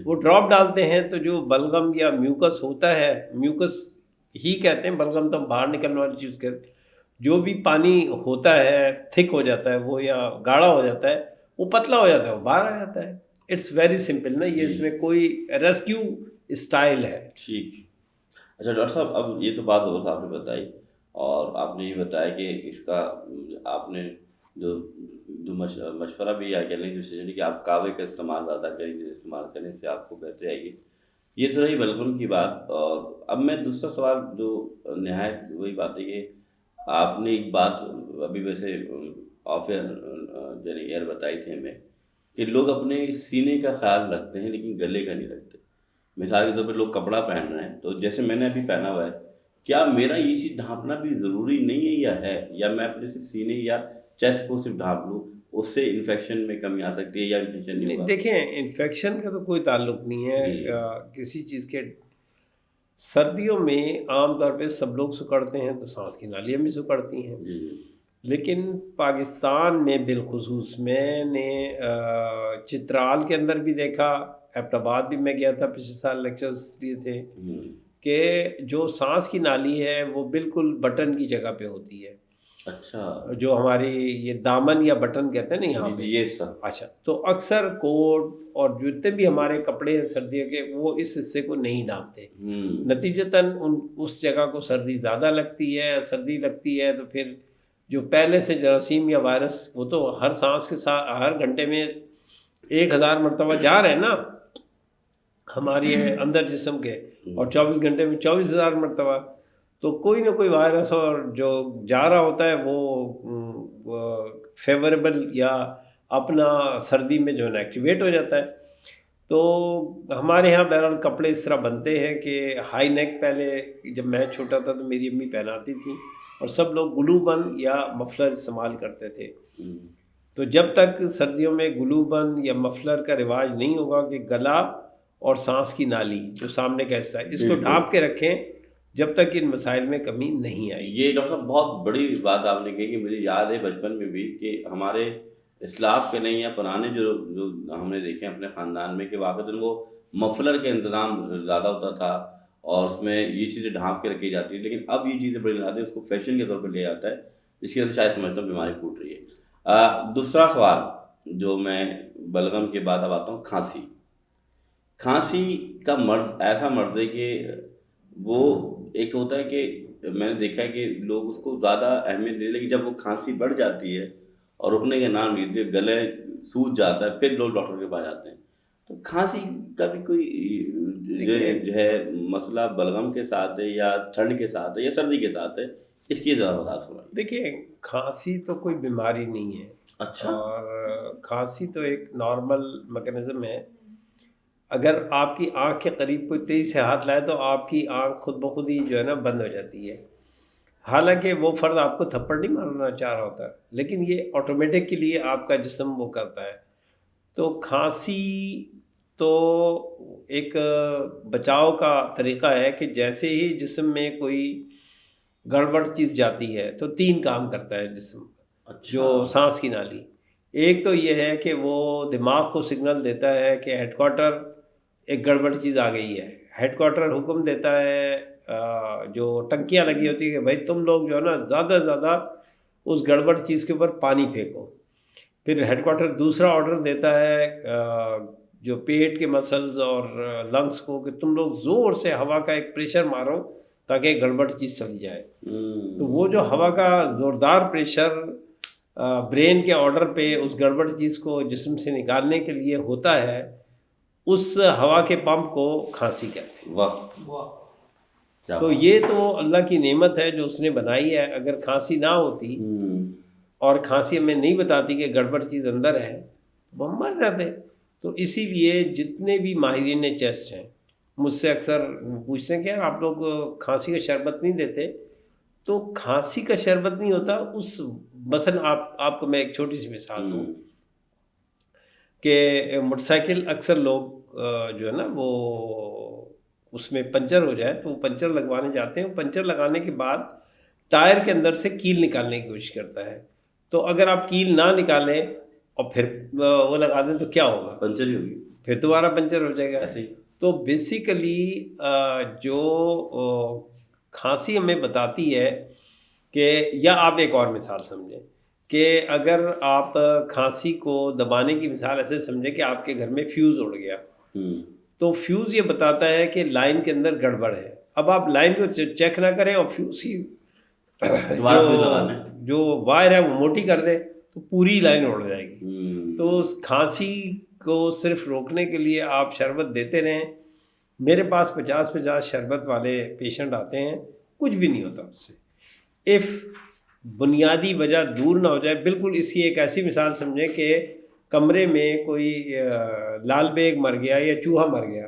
وہ ڈراپ ڈالتے ہیں تو جو بلغم یا میوکس ہوتا ہے، میوکس ہی کہتے ہیں، بلغم تو ہم باہر نکلنے والی چیز کہتے ہیں، جو بھی پانی ہوتا ہے تھک ہو جاتا ہے وہ یا گاڑھا ہو جاتا ہے وہ پتلا ہو جاتا ہے، وہ باہر آ جاتا ہے۔ اٹس ویری سمپل نا، یہ اس میں کوئی ریسکیو اسٹائل ہے۔ ٹھیک۔ اچھا ڈاکٹر صاحب، اب یہ تو بات ہو آپ نے بتائی، اور آپ نے یہ بتایا کہ اس کا آپ نے جو مشورہ بھی یا کہہ لیں کہ آپ کعوے کا استعمال زیادہ کریں، استعمال کرنے سے آپ کو بہتری آئے گی، یہ تو رہی بلغم کی بات۔ اور اب میں دوسرا سوال جو نہایت وہی بات ہے کہ آپ نے ایک بات ابھی ویسے آف ایئر بتائی تھی ہمیں کہ لوگ اپنے سینے کا خیال رکھتے ہیں لیکن گلے کا نہیں رکھتے۔ مثال کے طور پہ لوگ کپڑا پہن رہے ہیں تو جیسے میں نے ابھی پہنا ہوا ہے، کیا میرا یہ چیز ڈھانپنا بھی ضروری نہیں ہے یا میں اپنے صرف سینے یا چیسٹ کو صرف ڈھانپ لوں، اس سے انفیکشن میں کمی آ سکتی ہے یا انفیکشن نہیں ہوگا؟ دیکھیں، انفیکشن کا تو کوئی تعلق نہیں ہے کسی چیز کے۔ سردیوں میں عام طور پہ سب لوگ سکڑتے ہیں تو سانس کی نالیاں بھی سکڑتی ہیں، لیکن پاکستان میں بالخصوص میں نے چترال کے اندر بھی دیکھا، ایبٹ آباد بھی میں گیا تھا پچھلے سال لیکچرز دیے تھے، کہ جو سانس کی نالی ہے وہ بالکل بٹن کی جگہ پہ ہوتی ہے۔ اچھا، جو ہماری یہ دامن یا بٹن کہتے ہیں نا یہاں پہ، یہ سب اچھا، تو اکثر کوٹ اور جتنے بھی ہمارے کپڑے ہیں سردیوں کے وہ اس حصے کو نہیں ڈھانپتے، نتیجتاً اس جگہ کو سردی زیادہ لگتی ہے، سردی لگتی ہے تو پھر جو پہلے سے جراثیم یا وائرس وہ تو ہر سانس کے ساتھ ہر گھنٹے میں 1000 مرتبہ جا رہے ہیں نا ہماری اندر جسم کے، اور 24 گھنٹے میں 24,000 مرتبہ، تو کوئی نہ کوئی وائرس اور جو جا رہا ہوتا ہے وہ فیوریبل یا اپنا سردی میں جو ہے نا ایکٹیویٹ ہو جاتا ہے۔ تو ہمارے ہاں بہرحال کپڑے اس طرح بنتے ہیں کہ ہائی نیک، پہلے جب میں چھوٹا تھا تو میری امی پہناتی تھیں اور سب لوگ گلو بند یا مفلر استعمال کرتے تھے، تو جب تک سردیوں میں گلو بند یا مفلر کا رواج نہیں ہوگا کہ گلا اور سانس کی نالی جو سامنے کا حصہ ہے اس کو ڈھانپ کے رکھیں، جب تک ان مسائل میں کمی نہیں آئی۔ یہ ڈاکٹر صاحب بہت بڑی بات آپ نے کہی کہ مجھے یاد ہے بچپن میں بھی کہ ہمارے اسلاف کے نہیں یا پرانے جو ہم نے دیکھے اپنے خاندان میں کہ واقعی وہ مفلر کا انتظام زیادہ ہوتا تھا اور اس میں یہ چیزیں ڈھانپ کے رکھی جاتی ہیں، لیکن اب یہ چیزیں بڑی زیادہ اس کو فیشن کے طور پہ لیا جاتا ہے، جس کی وجہ سے شاید سمجھتا ہوں بیماری پھوٹ رہی ہے۔ دوسرا سوال جو میں بلغم کے بعد اب آتا ہوں، کھانسی کا مرض ایسا مرض ہے کہ وہ ایک ہوتا ہے کہ میں نے دیکھا ہے کہ لوگ اس کو زیادہ اہمیت دے، لیکن جب وہ کھانسی بڑھ جاتی ہے اور رکنے کے نام لیتے گلے سوج جاتا ہے پھر لوگ ڈاکٹر کے پاس جاتے ہیں، تو کھانسی کا بھی کوئی جو ہے مسئلہ بلغم کے ساتھ ہے یا ٹھنڈ کے ساتھ ہے یا سردی کے ساتھ ہے، اس کی ذرا وضاحت فرمائیں۔ دیکھیے، کھانسی تو کوئی بیماری نہیں ہے، اچھا، اور کھانسی تو ایک نارمل میکانزم ہے۔ اگر آپ کی آنکھ کے قریب کوئی تیزی سے ہاتھ لائے تو آپ کی آنکھ خود بخود ہی جو ہے نا بند ہو جاتی ہے، حالانکہ وہ فرد آپ کو تھپڑ نہیں مارنا چاہ رہا ہوتا، لیکن یہ آٹومیٹکلی آپ کا جسم وہ کرتا ہے۔ تو کھانسی تو ایک بچاؤ کا طریقہ ہے کہ جیسے ہی جسم میں کوئی گڑبڑ چیز جاتی ہے تو 3 کام کرتا ہے جسم، جو سانس کی نالی۔ ایک تو یہ ہے کہ وہ دماغ کو سگنل دیتا ہے کہ ہیڈ کوارٹر ایک گڑبڑ چیز آ گئی ہے، ہیڈ کوارٹر حکم دیتا ہے جو ٹنکیاں لگی ہوتی ہیں کہ بھائی تم لوگ جو ہے نا زیادہ سے زیادہ اس گڑبڑ چیز کے اوپر پانی پھینکو۔ پھر ہیڈ کوارٹر دوسرا آرڈر دیتا ہے جو پیٹ کے مسلز اور لنگس کو کہ تم لوگ زور سے ہوا کا ایک پریشر مارو تاکہ گڑبڑ چیز چلی جائے۔ تو وہ جو ہوا کا زوردار پریشر برین کے آرڈر پہ اس گڑبڑ چیز کو جسم سے نکالنے کے لیے ہوتا ہے، اس ہوا کے پمپ کو کھانسی کہتے ہیں۔ واہ، تو یہ تو اللہ کی نعمت ہے جو اس نے بنائی ہے۔ اگر کھانسی نہ ہوتی اور کھانسی ہمیں نہیں بتاتی کہ گڑبڑ چیز اندر ہے، وہ ہم مر جاتے۔ تو اسی لیے جتنے بھی ماہرین چیسٹ ہیں مجھ سے اکثر پوچھتے ہیں کہ یار آپ لوگ کھانسی کا شربت نہیں دیتے، تو کھانسی کا شربت نہیں ہوتا اس مثلا آپ کو میں ایک چھوٹی سی مثال دوں کہ موٹر سائیکل اکثر لوگ جو ہے نا وہ اس میں پنچر ہو جائے تو وہ پنچر لگوانے جاتے ہیں، پنچر لگانے کے بعد ٹائر کے اندر سے کیل نکالنے کی کوشش کرتا ہے، تو اگر آپ کیل نہ نکالیں اور پھر وہ لگا دیں تو کیا ہوگا؟ پنچر ہی ہوگی، پھر دوبارہ پنچر ہو جائے گا۔ ایسے ہی تو بیسیکلی جو کھانسی ہمیں بتاتی ہے کہ، یا آپ ایک اور مثال سمجھیں کہ اگر آپ کھانسی کو دبانے کی مثال ایسے سمجھیں کہ آپ کے گھر میں فیوز اڑ گیا، تو فیوز یہ بتاتا ہے کہ لائن کے اندر گڑبڑ ہے۔ اب آپ لائن کو چیک نہ کریں اور فیوز کی جو وائر ہے وہ موٹی کر دیں تو پوری لائن اڑ جائے گی۔ تو اس کھانسی کو صرف روکنے کے لیے آپ شربت دیتے رہیں۔ میرے پاس 50 شربت والے پیشنٹ آتے ہیں، کچھ بھی نہیں ہوتا اس سے، اف بنیادی وجہ دور نہ ہو جائے۔ بالکل اس کی ایک ایسی مثال سمجھیں کہ کمرے میں کوئی لال بیگ مر گیا یا چوہا مر گیا،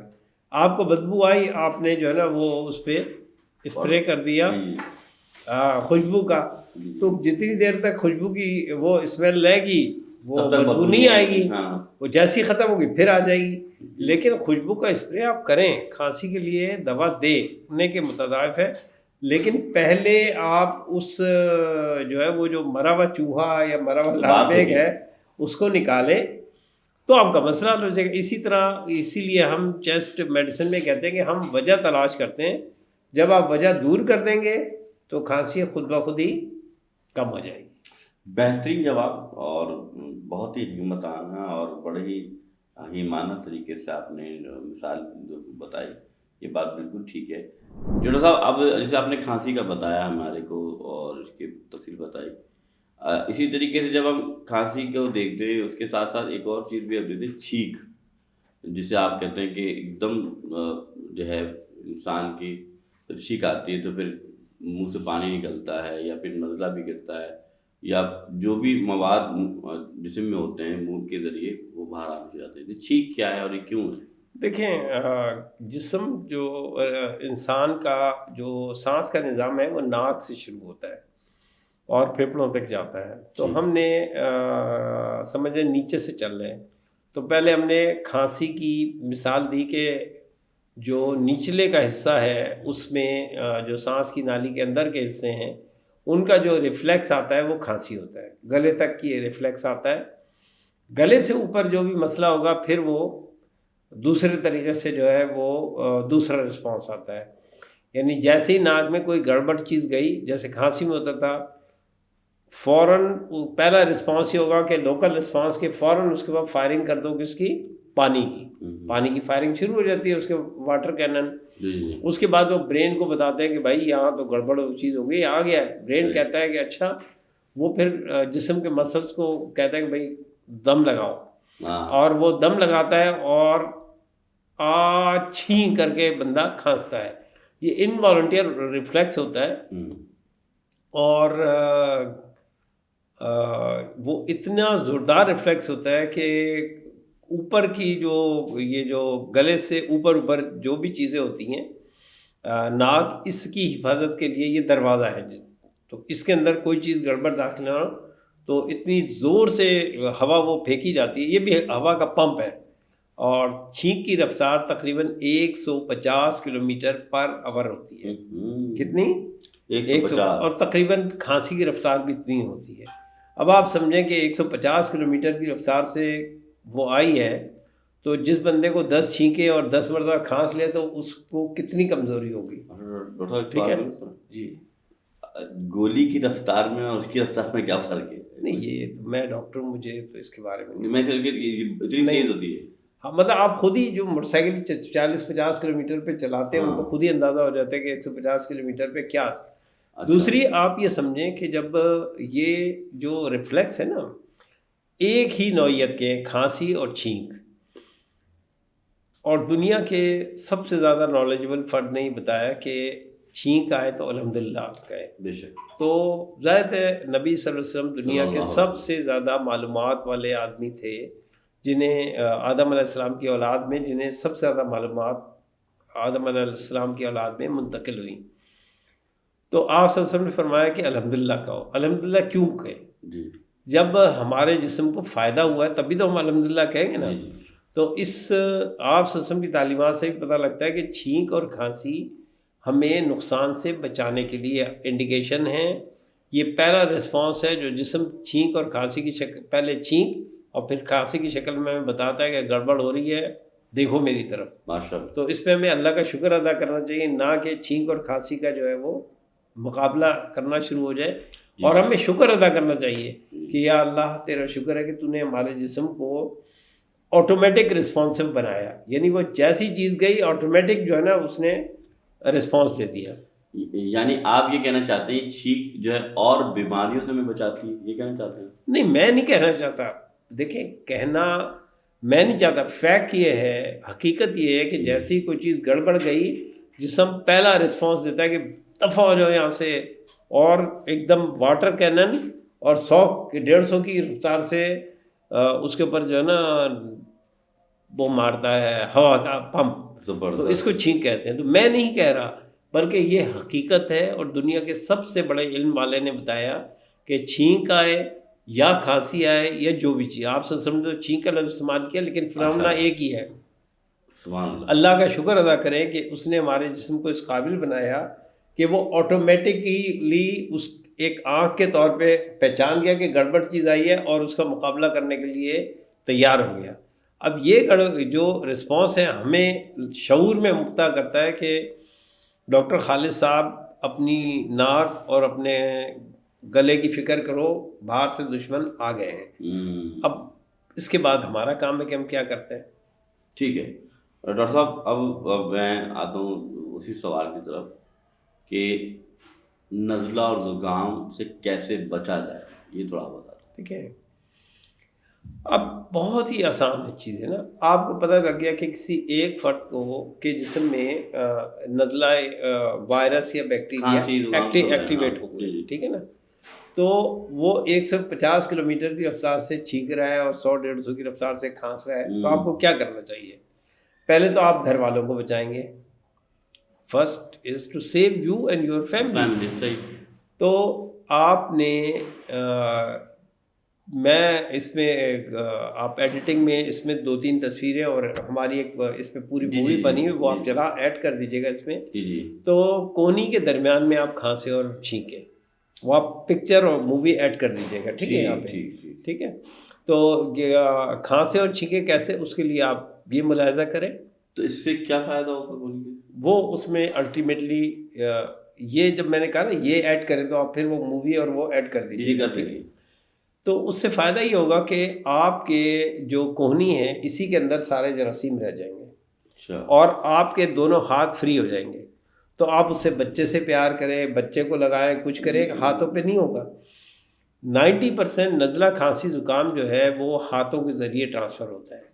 آپ کو بدبو آئی، آپ نے جو ہے نا وہ اس پہ اسپرے کر دیا خوشبو کا، تو جتنی دیر تک خوشبو کی وہ اسمیل رہے گی وہ بدبو نہیں آئے گی، وہ جیسی ختم ہوگی پھر آ جائے گی۔ لیکن خوشبو کا اسپرے آپ کریں، کھانسی کے لیے دوا دینے کے مترادف ہے، لیکن پہلے آپ اس جو ہے وہ جو مرا ہوا چوہا یا مرا ہوا لال بیگ ہے اس کو نکالیں تو آپ کا مسئلہ حل ہو جائے گا۔ اسی طرح اسی لیے ہم چیسٹ میڈیسن میں کہتے ہیں کہ ہم وجہ تلاش کرتے ہیں، جب آپ وجہ دور کر دیں گے تو کھانسی خود بخود ہی کم ہو جائے گی۔ بہترین جواب اور بہت ہی حکمتانہ اور بڑے ہی حکیمانہ طریقے سے آپ نے مثال بتائی، یہ بات بالکل ٹھیک ہے۔ ڈاکٹر صاحب اب جیسے آپ نے کھانسی کا بتایا ہمارے کو اور اس کی تفصیل بتائی، اسی طریقے سے جب ہم کھانسی کو دیکھتے ہیں اس کے ساتھ ساتھ ایک اور چیز بھی ہم دیکھتے ہیں، چھینک، جسے آپ کہتے ہیں کہ ایک دم جو ہے انسان کی چھینک آتی ہے تو پھر منہ سے پانی نکلتا ہے یا پھر نزلہ بھی گرتا ہے یا جو بھی مواد جسم میں ہوتے ہیں منہ کے ذریعے وہ باہر آنے جاتے ہیں۔ چھینک کیا ہے اور یہ کیوں ہے؟ دیکھیں جسم جو انسان کا جو سانس کا نظام ہے وہ ناک سے شروع ہوتا ہے اور پھیپھڑوں تک جاتا ہے، تو ہم نے سمجھیں نیچے سے چل رہے ہیں، تو پہلے ہم نے کھانسی کی مثال دی کہ جو نچلے کا حصہ ہے اس میں جو سانس کی نالی کے اندر کے حصے ہیں ان کا جو ریفلیکس آتا ہے وہ کھانسی ہوتا ہے، گلے تک کی ریفلیکس آتا ہے، گلے سے اوپر جو بھی مسئلہ ہوگا پھر وہ دوسرے طریقے سے جو ہے وہ دوسرا رسپانس آتا ہے، یعنی جیسے ہی ناک میں کوئی گڑبڑ چیز گئی، جیسے کھانسی میں ہوتا تھا، فوراً پہلا رسپانس یہ ہوگا کہ لوکل رسپانس کے فوراً اس کے بعد فائرنگ کر دو کس کی؟ پانی کی فائرنگ شروع ہو جاتی ہے، اس کے واٹر کینن، اس کے بعد وہ برین کو بتاتے ہیں کہ بھائی یہاں تو گڑبڑ چیز ہو گئی، آ گیا ہے، برین کہتا ہے کہ اچھا، وہ پھر جسم کے مسلس کو کہتا ہے کہ بھائی دم لگاؤ، اور وہ دم لگاتا ہے اور چھین کر کے بندہ کھانستا ہے، یہ انوالنٹیئر ریفلیکس ہوتا ہے، اور وہ اتنا زوردار ریفلیکس ہوتا ہے کہ اوپر کی یہ جو گلے سے اوپر جو بھی چیزیں ہوتی ہیں، ناک اس کی حفاظت کے لیے یہ دروازہ ہے، تو اس کے اندر کوئی چیز گڑبڑ داخل نہ ہو تو اتنی زور سے ہوا وہ پھینکی جاتی ہے، یہ بھی ہوا کا پمپ ہے، اور چھینک کی رفتار تقریباً 150 کلومیٹر پر آور ہوتی ہے۔ کتنی؟ 150، اور تقریباً کھانسی کی رفتار بھی اتنی ہوتی ہے۔ اب آپ سمجھیں کہ 150 کلومیٹر کی رفتار سے وہ آئی ہے، تو جس بندے کو 10 چھینکے اور 10 مرتبہ کھانس لے تو اس کو کتنی کمزوری ہوگی؟ ٹھیک ہے جی، گولی کی رفتار میں اور اس کی رفتار میں کیا فرق ہے؟ نہیں یہ میں ڈاکٹر ہوں، مجھے تو اس کے بارے میں میں اتنی تیز ہوتی ہے، ہاں، مطلب آپ خود ہی جو موٹر سائیکل 40-50 کلومیٹر پہ چلاتے ہیں ان کو خود ہی اندازہ ہو جاتا ہے کہ 150 کلومیٹر پہ کیا دوسری آپ یہ سمجھیں کہ جب یہ جو ریفلیکس ہے نا ایک ہی نوعیت کے ہیں، کھانسی اور چھینک، اور دنیا کے سب سے زیادہ نالجبل فرد نے بتایا کہ چھینک آئے تو الحمدللہ کہے. بے شک. تو ظاہر ہے نبی صلی اللہ علیہ وسلم دنیا کے سب سے زیادہ معلومات والے آدمی تھے، جنہیں آدم علیہ السلام کی اولاد میں جنہیں سب سے زیادہ معلومات آدم علیہ السلام کی اولاد میں منتقل ہوئیں. تو آپ صلی اللہ علیہ وسلم نے فرمایا کہ الحمدللہ کہو. الحمدللہ کیوں کہے؟ جی. جب ہمارے جسم کو فائدہ ہوا ہے تبھی تو ہم الحمدللہ کہیں گے نا. تو اس آپ صلی اللہ علیہ وسلم کی تعلیمات سے بھی پتہ لگتا ہے کہ چھینک اور کھانسی ہمیں نقصان سے بچانے کے لیے انڈیکیشن ہے. یہ پہلا رسپانس ہے جو جسم چھینک اور کھانسی کی شکل، پہلے چھینک اور پھر کھانسی کی شکل میں ہمیں بتاتا ہے کہ گڑبڑ ہو رہی ہے، دیکھو میری طرف. ماشاءاللہ. تو اس پہ ہمیں اللہ کا شکر ادا کرنا چاہیے، نہ کہ چھینک اور کھانسی کا جو ہے وہ مقابلہ کرنا شروع ہو جائے. اور ہمیں شکر ادا کرنا چاہیے کہ یا اللہ تیرا شکر ہے کہ تو نے ہمارے جسم کو آٹومیٹک رسپانسو بنایا، یعنی وہ جیسی چیز گئی آٹومیٹک جو ہے نا اس نے رسپانس دے دیا. یعنی آپ یہ کہنا چاہتے ہیں چھینک جو ہے اور بیماریوں سے ہمیں بچاتی ہے، یہ کہنا چاہتے ہیں؟ نہیں، میں نہیں کہنا چاہتا. دیکھیں، کہنا میں نہیں چاہتا، فیکٹ یہ ہے، حقیقت یہ ہے کہ جیسی کوئی چیز گڑبڑ گئی جسم پہلا رسپانس دیتا ہے کہ دفع ہو جاؤ یہاں سے، اور ایک دم واٹر کینن اور 100-150 کی رفتار سے اس کے اوپر جو ہے نا وہ مارتا ہے ہوا کا پمپ. تو اس کو چھینک کہتے ہیں. تو میں نہیں کہہ رہا، بلکہ یہ حقیقت ہے، اور دنیا کے سب سے بڑے علم والے نے بتایا کہ چھینک آئے یا کھانسی آئے یا جو بھی چیز، آپ سے سمجھو چھینک کا لفظ استعمال کیا لیکن فنامنا ایک ہی ہے. اللہ کا شکر ادا کریں کہ اس نے ہمارے جسم کو اس قابل بنایا کہ وہ آٹومیٹکلی اس ایک آنکھ کے طور پہ پہچان گیا کہ گڑبڑ چیز آئی ہے اور اس کا مقابلہ کرنے کے لیے تیار ہو گیا. اب یہ جو رسپانس ہے ہمیں شعور میں مبتلا کرتا ہے کہ ڈاکٹر خالد صاحب اپنی ناک اور اپنے گلے کی فکر کرو، باہر سے دشمن آ گئے ہیں. اب اس کے بعد ہمارا کام ہے کہ ہم کیا کرتے ہیں. ٹھیک ہے ڈاکٹر صاحب، اب میں آتا ہوں اسی سوال کی طرف کہ نزلہ اور زکام سے کیسے بچا جائے، یہ تھوڑا بتا دیں. ٹھیک ہے، اب بہت ہی آسان چیز ہے نا. آپ کو پتہ لگ گیا کہ کسی ایک فرد کو کے جسم میں نزلہ وائرس یا بیکٹیریا ایکٹیویٹ ہو گئی، ٹھیک ہے نا. تو وہ 150 کلومیٹر کی رفتار سے چھینک رہا ہے اور 100-150 کی رفتار سے کھانس رہا ہے. تو آپ کو کیا کرنا چاہیے؟ پہلے تو آپ گھر والوں کو بچائیں گے. First is to save you and your family. تو آپ نے میں اس میں آپ ایڈیٹنگ میں اس میں 2-3 تصویریں اور ہماری ایک اس میں پوری مووی بنی ہوئی، وہ آپ ذرا ایڈ کر دیجیے گا اس میں. تو کونی کے درمیان میں آپ کھانسے اور چھینکیں، وہ آپ پکچر اور مووی ایڈ کر دیجیے گا. ٹھیک ہے یہاں پہ، ٹھیک ہے. تو کھانسے اور چھینکیں کیسے، اس کے لیے آپ یہ ملاحظہ کریں. تو اس سے کیا فائدہ ہوگا؟ وہ اس میں الٹیمیٹلی یہ جب میں نے کہا نا یہ ایڈ کریں تو آپ پھر وہ مووی اور وہ ایڈ کر دیجیے. تو اس سے فائدہ یہ ہوگا کہ آپ کے جو کوہنی ہیں اسی کے اندر سارے جراثیم رہ جائیں گے اور آپ کے دونوں ہاتھ فری ہو جائیں گے. تو آپ اس سے بچے سے پیار کریں، بچے کو لگائیں، کچھ کریں، ہاتھوں پہ نہیں ہوگا. 90% نزلہ کھانسی زکام جو ہے وہ ہاتھوں کے ذریعے ٹرانسفر ہوتا ہے.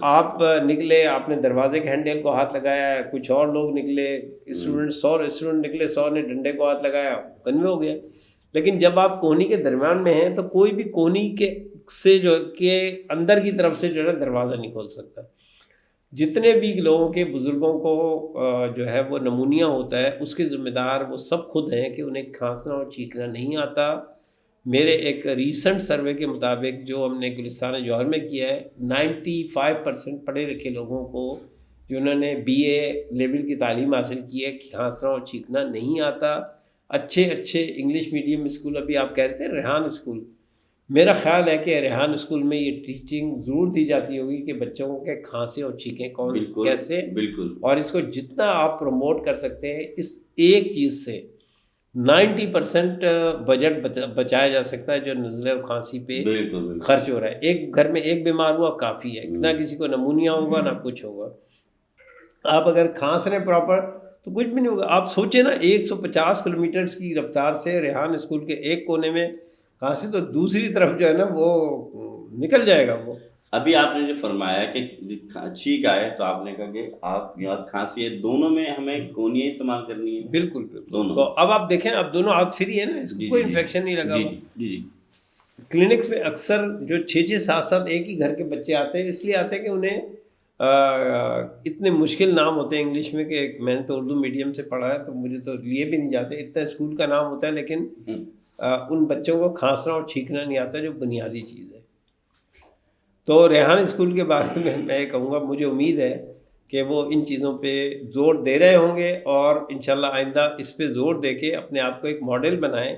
آپ نکلے، آپ نے دروازے کے ہینڈل کو ہاتھ لگایا، کچھ اور لوگ نکلے، 100 اسٹوڈنٹ نکلے، 100 نے ڈنڈے کو ہاتھ لگایا، کنوے ہو گیا. لیکن جب آپ کوہنی کے درمیان میں ہیں تو کوئی بھی کوہنی کے سے جو کہ اندر کی طرف سے جو ہے دروازہ نہیں کھول سکتا. جتنے بھی لوگوں کے بزرگوں کو جو ہے وہ نمونیا ہوتا ہے اس کے ذمہ دار وہ سب خود ہیں کہ انہیں کھانسنا اور چیخنا نہیں آتا. میرے ایک ریسنٹ سروے کے مطابق جو ہم نے گلستان جوہر میں کیا ہے، 95% پڑھے لکھے لوگوں کو جنہوں نے BA لیول کی تعلیم حاصل کی ہے کہ کھانسنا اور چیخنا نہیں آتا. اچھے انگلش میڈیم اسکول، ابھی آپ کہہ رہے تھے ریحان اسکول، میرا خیال ہے کہ ریحان اسکول میں یہ ٹیچنگ ضرور دی جاتی ہوگی کہ بچوں کو کہ کھانسی اور چھینکیں کون کیسے، اور اس کو جتنا آپ پروموٹ کر سکتے ہیں اس ایک چیز سے 90% بجٹ بچایا جا سکتا ہے جو نزلہ و کھانسی پہ خرچ ہو رہا ہے. ایک گھر میں ایک بیمار ہوا کافی ہے، نہ کسی کو نمونیا ہوگا نہ کچھ ہوگا. آپ اگر کھانس رہے پراپر تو کچھ بھی نہیں ہوگا. آپ سوچیں نا 150 کلومیٹر کی رفتار سے ریحان اسکول کے ایک کونے میں کھانسی تو دوسری طرف جو ہے نا وہ نکل جائے گا وہ. ابھی آپ نے جو فرمایا کہ چھینک آئے تو آپ نے کہا کہ آپ یا کھانسی ہے، دونوں میں ہمیں گونیاں استعمال کرنی ہے. بالکل دونوں. تو اب آپ دیکھیں اب دونوں ہاتھ فری ہے نا، اس کو کوئی انفیکشن نہیں لگا. جی. کلینکس میں اکثر جو 6-7 ایک ہی گھر کے بچے آتے ہیں، اس لیے آتے ہیں کہ انہیں اتنے مشکل نام ہوتے ہیں انگلش میں کہ میں نے تو اردو میڈیم سے پڑھا ہے تو مجھے تو لیے بھی نہیں جاتے. اتنا اسکول کا نام ہوتا ہے لیکن ان بچوں کو کھانسنا اور چھینکنا نہیں آتا جو بنیادی چیز ہے. تو ریحان اسکول کے بارے میں میں کہوں گا مجھے امید ہے کہ وہ ان چیزوں پہ زور دے رہے ہوں گے اور انشاءاللہ آئندہ اس پہ زور دے کے اپنے آپ کو ایک ماڈل بنائیں